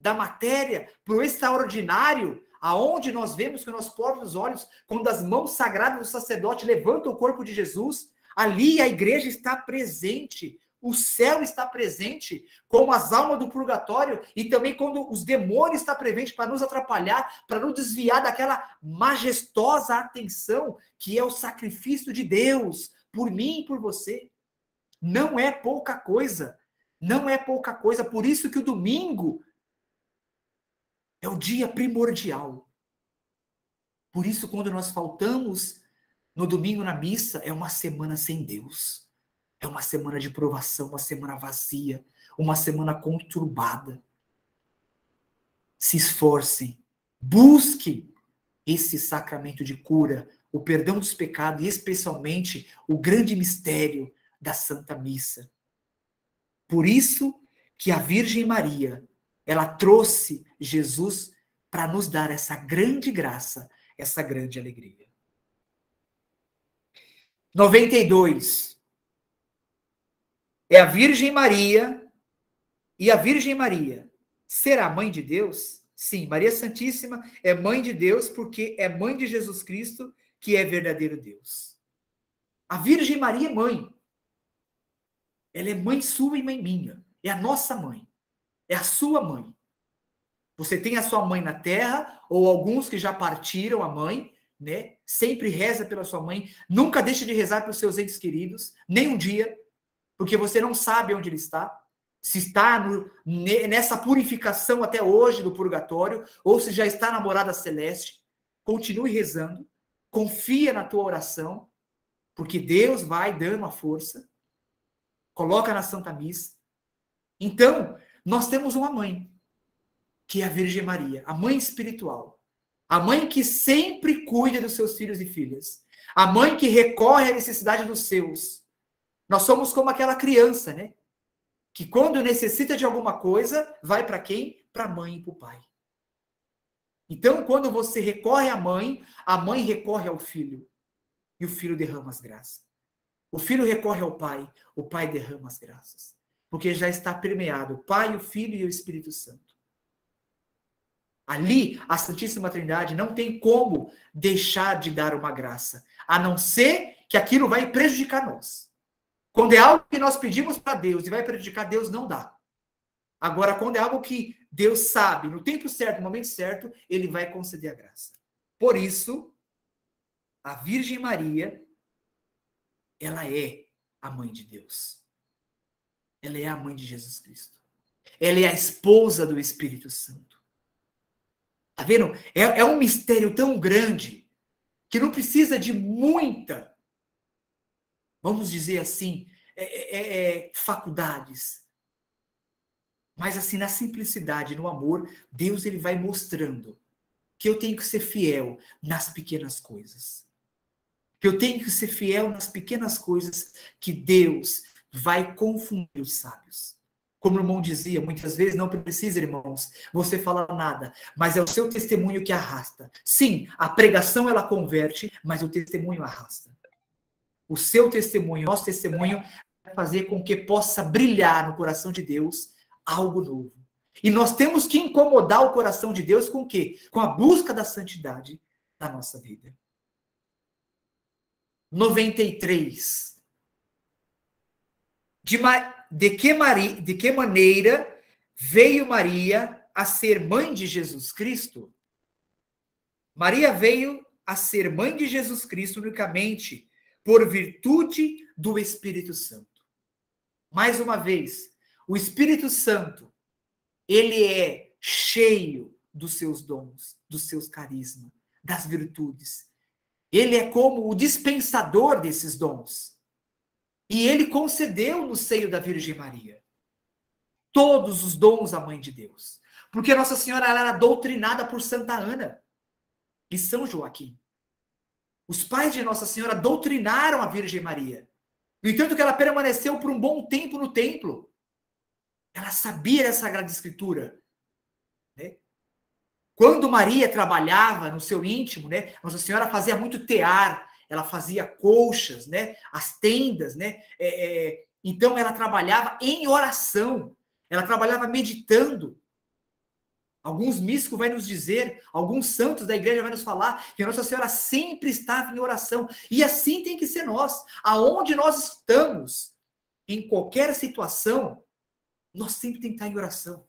da matéria para o extraordinário, aonde nós vemos com nossos próprios olhos, quando as mãos sagradas do sacerdote levantam o corpo de Jesus, ali a igreja está presente, o céu está presente, como as almas do purgatório, e também quando os demônios estão presentes para nos atrapalhar, para nos desviar daquela majestosa atenção que é o sacrifício de Deus, por mim e por você. Não é pouca coisa, não é pouca coisa, por isso que o domingo é o dia primordial. Por isso, quando nós faltamos no domingo na missa, é uma semana sem Deus. É uma semana de provação, uma semana vazia, uma semana conturbada. Se esforcem, busquem esse sacramento de cura, o perdão dos pecados e especialmente o grande mistério da Santa Missa. Por isso que a Virgem Maria, ela trouxe Jesus para nos dar essa grande graça, essa grande alegria. 92. É a Virgem Maria, e a Virgem Maria será mãe de Deus? Sim, Maria Santíssima é mãe de Deus porque é mãe de Jesus Cristo, que é verdadeiro Deus. A Virgem Maria é mãe. Ela é mãe sua e mãe minha. É a nossa mãe. É a sua mãe. Você tem a sua mãe na terra, ou alguns que já partiram a mãe, né? Sempre reza pela sua mãe. Nunca deixe de rezar pelos seus entes queridos, nem um dia, porque você não sabe onde ele está. Se está nessa purificação até hoje do purgatório, ou se já está na morada celeste. Continue rezando. Confia na tua oração, porque Deus vai dando a força. Coloca na Santa Missa. Então, nós temos uma mãe, que é a Virgem Maria, a mãe espiritual. A mãe que sempre cuida dos seus filhos e filhas. A mãe que recorre à necessidade dos seus. Nós somos como aquela criança, né? Que quando necessita de alguma coisa, vai para quem? Para a mãe e para o pai. Então, quando você recorre à mãe, a mãe recorre ao filho. E o filho derrama as graças. O filho recorre ao pai, o pai derrama as graças. Porque já está permeado o Pai, o Filho e o Espírito Santo. Ali, a Santíssima Trindade não tem como deixar de dar uma graça, a não ser que aquilo vai prejudicar nós. Quando é algo que nós pedimos para Deus e vai prejudicar Deus, não dá. Agora, quando é algo que Deus sabe, no tempo certo, no momento certo, ele vai conceder a graça. Por isso, a Virgem Maria, ela é a mãe de Deus. Ela é a mãe de Jesus Cristo. Ela é a esposa do Espírito Santo. Tá vendo? É um mistério tão grande que não precisa de muita, vamos dizer assim, faculdades. Mas assim, na simplicidade, no amor, Deus ele vai mostrando que eu tenho que ser fiel nas pequenas coisas. Que eu tenho que ser fiel nas pequenas coisas que Deus vai confundir os sábios. Como o irmão dizia, muitas vezes não precisa, irmãos, você falar nada, mas é o seu testemunho que arrasta. Sim, a pregação ela converte, mas o testemunho arrasta. O seu testemunho, o nosso testemunho vai fazer com que possa brilhar no coração de Deus algo novo. E nós temos que incomodar o coração de Deus com o quê? Com a busca da santidade na nossa vida. 93. De que maneira veio Maria a ser mãe de Jesus Cristo? Maria veio a ser mãe de Jesus Cristo unicamente por virtude do Espírito Santo. Mais uma vez, o Espírito Santo, ele é cheio dos seus dons, dos seus carismas, das virtudes. Ele é como o dispensador desses dons. E ele concedeu no seio da Virgem Maria todos os dons à Mãe de Deus. Porque Nossa Senhora ela era doutrinada por Santa Ana e São Joaquim. Os pais de Nossa Senhora doutrinaram a Virgem Maria. No entanto, que ela permaneceu por um bom tempo no templo. Ela sabia da Sagrada Escritura. Né? Quando Maria trabalhava no seu íntimo, né, Nossa Senhora fazia muito tear. Ela fazia colchas, né? As tendas, né? Então, ela trabalhava em oração. Ela trabalhava meditando. Alguns místicos vão nos dizer, alguns santos da igreja vão nos falar que Nossa Senhora sempre estava em oração. E assim tem que ser nós. Aonde nós estamos, em qualquer situação, nós sempre temos que estar em oração.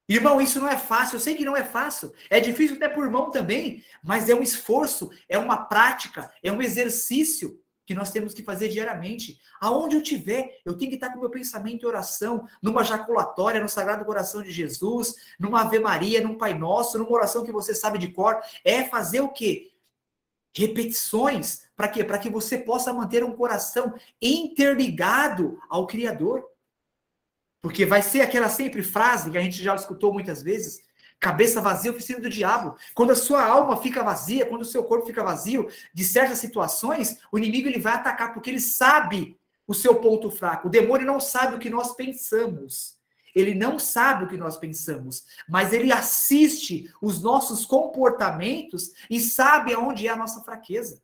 Irmão, isso não é fácil, eu sei que não é fácil, é difícil até por irmão também, mas é um esforço, é uma prática, é um exercício que nós temos que fazer diariamente. Aonde eu estiver, eu tenho que estar com o meu pensamento em oração, numa jaculatória, no Sagrado Coração de Jesus, numa Ave Maria, num Pai Nosso, numa oração que você sabe de cor. É fazer o quê? Repetições. Para quê? Para que você possa manter um coração interligado ao Criador. Porque vai ser aquela sempre frase que a gente já escutou muitas vezes, cabeça vazia, oficina do diabo. Quando a sua alma fica vazia, quando o seu corpo fica vazio de certas situações, o inimigo ele vai atacar, porque ele sabe o seu ponto fraco. O demônio não sabe o que nós pensamos. Ele não sabe o que nós pensamos, mas ele assiste os nossos comportamentos e sabe aonde é a nossa fraqueza.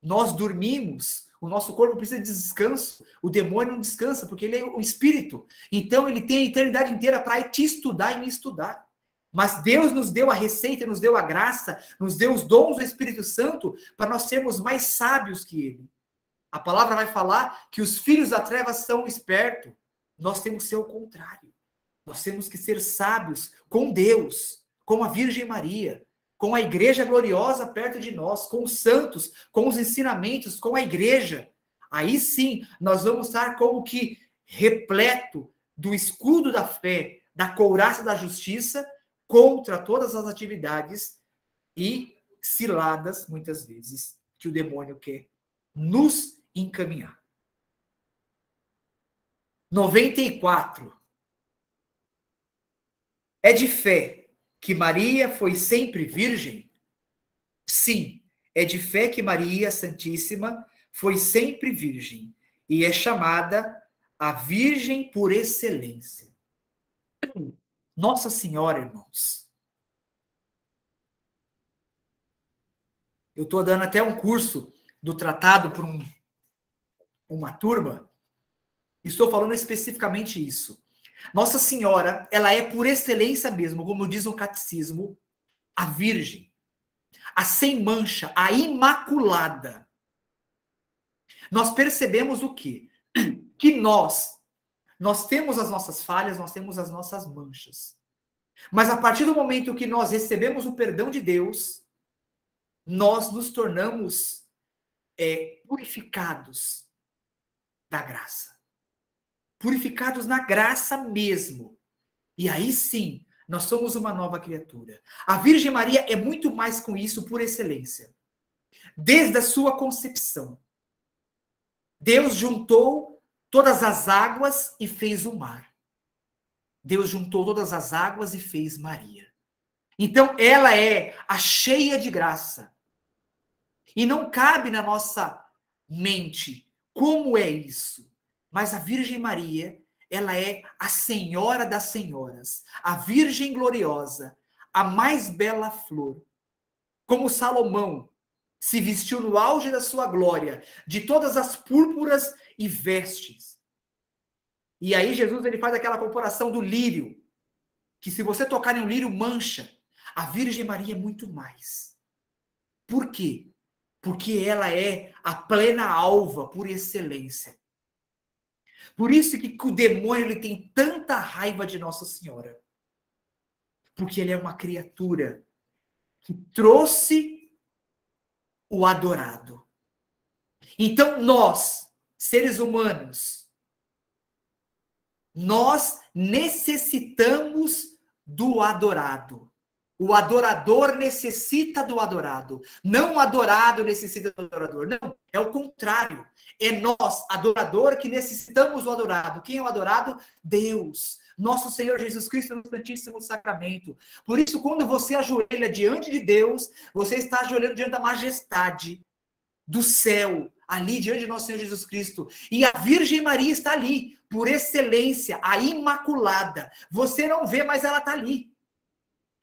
Nós dormimos. O nosso corpo precisa de descanso. O demônio não descansa, porque ele é um espírito. Então, ele tem a eternidade inteira para te estudar e me estudar. Mas Deus nos deu a receita, nos deu a graça, nos deu os dons do Espírito Santo para nós sermos mais sábios que ele. A palavra vai falar que os filhos da treva são espertos. Nós temos que ser o contrário. Nós temos que ser sábios com Deus, com a Virgem Maria, com a igreja gloriosa perto de nós, com os santos, com os ensinamentos, com a igreja. Aí sim, nós vamos estar como que repleto do escudo da fé, da couraça da justiça, contra todas as atividades e ciladas, muitas vezes, que o demônio quer nos encaminhar. 94. É de fé que Maria foi sempre virgem? Sim, é de fé que Maria Santíssima foi sempre virgem e é chamada a Virgem por excelência. Nossa Senhora, irmãos. Eu estou dando até um curso do tratado para uma turma. Estou falando especificamente isso. Nossa Senhora, ela é por excelência mesmo, como diz o catecismo, a Virgem, a sem mancha, a imaculada. Nós percebemos o quê? Que nós temos as nossas falhas, nós temos as nossas manchas. Mas a partir do momento que nós recebemos o perdão de Deus, nós nos tornamos purificados da graça. Purificados na graça mesmo. E aí sim, nós somos uma nova criatura. A Virgem Maria é muito mais com isso por excelência. Desde a sua concepção, Deus juntou todas as águas e fez o mar. Deus juntou todas as águas e fez Maria. Então, ela é a cheia de graça. E não cabe na nossa mente como é isso. Mas a Virgem Maria, ela é a Senhora das Senhoras, a Virgem gloriosa, a mais bela flor. Como Salomão se vestiu no auge da sua glória, de todas as púrpuras e vestes. E aí Jesus ele faz aquela comparação do lírio, que se você tocar em um lírio mancha. A Virgem Maria é muito mais. Por quê? Porque ela é a plena alva por excelência. Por isso que o demônio ele tem tanta raiva de Nossa Senhora. Porque ele é uma criatura que trouxe o adorado. Então nós, seres humanos, nós necessitamos do adorado. O adorador necessita do adorado. Não o adorado necessita do adorador. Não, é o contrário. É nós, adorador, que necessitamos do adorado. Quem é o adorado? Deus. Nosso Senhor Jesus Cristo no Santíssimo Sacramento. Por isso, quando você ajoelha diante de Deus, você está ajoelhando diante da majestade do céu, ali diante de nosso Senhor Jesus Cristo. E a Virgem Maria está ali, por excelência, a Imaculada. Você não vê, mas ela está ali.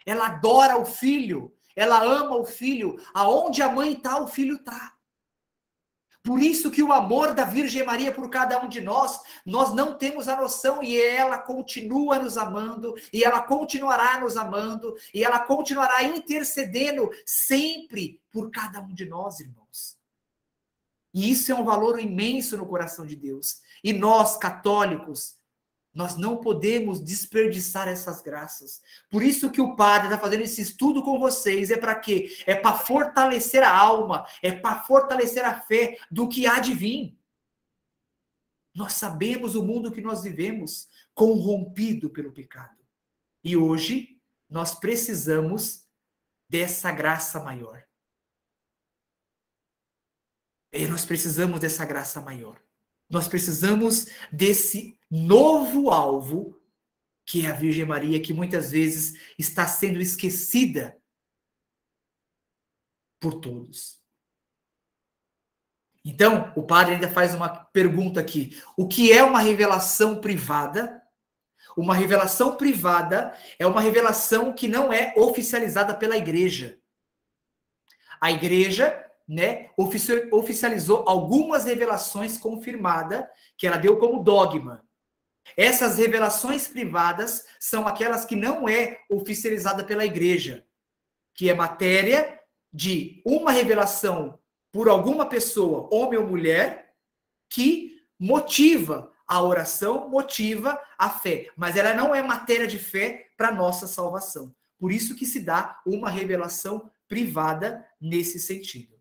Ela adora o Filho, ela ama o Filho. Aonde a mãe está, o Filho está. Por isso que o amor da Virgem Maria por cada um de nós não temos a noção, e ela continua nos amando, e ela continuará nos amando, e ela continuará intercedendo sempre por cada um de nós, irmãos. E isso é um valor imenso no coração de Deus. E nós, católicos, nós não podemos desperdiçar essas graças. Por isso que o padre está fazendo esse estudo com vocês. É para quê? É para fortalecer a alma. É para fortalecer a fé do que há de vir. Nós sabemos o mundo que nós vivemos, corrompido pelo pecado. E hoje, nós precisamos dessa graça maior. Nós precisamos dessa graça maior. Nós precisamos desse novo alvo, que é a Virgem Maria, que muitas vezes está sendo esquecida por todos. Então, o padre ainda faz uma pergunta aqui. O que é uma revelação privada? Uma revelação privada é uma revelação que não é oficializada pela igreja. A igreja, oficializou algumas revelações confirmadas que ela deu como dogma. Essas revelações privadas são aquelas que não é oficializada pela igreja, que é matéria de uma revelação por alguma pessoa, homem ou mulher, que motiva a oração, motiva a fé. Mas ela não é matéria de fé para nossa salvação. Por isso que se dá uma revelação privada nesse sentido.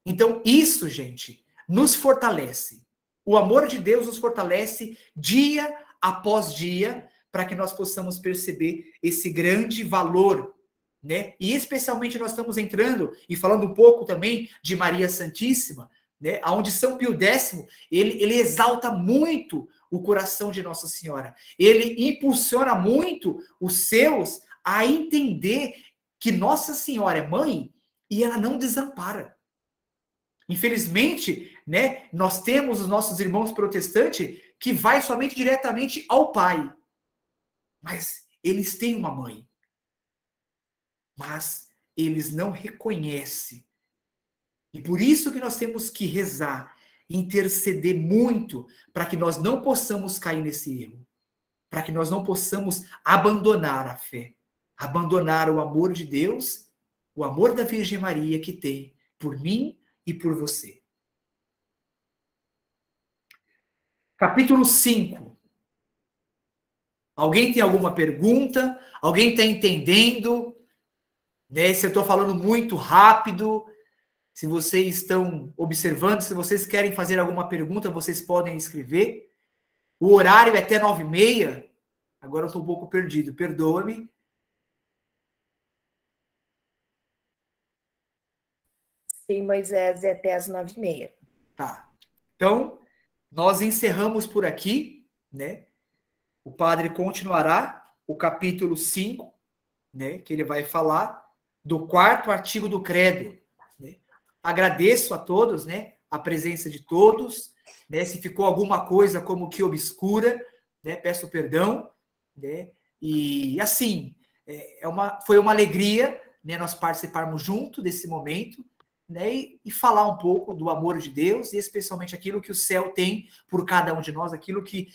Então, isso, gente, nos fortalece. O amor de Deus nos fortalece dia após dia, para que nós possamos perceber esse grande valor, né? E especialmente nós estamos entrando e falando um pouco também de Maria Santíssima, né? Onde São Pio X, ele exalta muito o coração de Nossa Senhora. Ele impulsiona muito os seus a entender que Nossa Senhora é mãe e ela não desampara. Infelizmente, né, nós temos os nossos irmãos protestantes que vai somente diretamente ao pai. Mas eles têm uma mãe. Mas eles não reconhecem. E por isso que nós temos que rezar, interceder muito, para que nós não possamos cair nesse erro. Para que nós não possamos abandonar a fé. Abandonar o amor de Deus, o amor da Virgem Maria que tem por mim e por você. Capítulo 5. Alguém tem alguma pergunta? Alguém está entendendo? Né? Se eu estou falando muito rápido, se vocês estão observando, se vocês querem fazer alguma pergunta, vocês podem escrever. O horário é até 9h30. Agora eu estou um pouco perdido, perdoa-me. Sim, Moisés, é até as 9h30. Tá. Então, nós encerramos por aqui, né? O padre continuará o capítulo 5, né? Que ele vai falar do 4º artigo do credo. Né? Agradeço a todos, né? A presença de todos. Né? Se ficou alguma coisa como que obscura, né? Peço perdão. Né? E assim, foi uma alegria, né? Nós participarmos junto desse momento. Né, e falar um pouco do amor de Deus, e especialmente aquilo que o céu tem por cada um de nós, aquilo que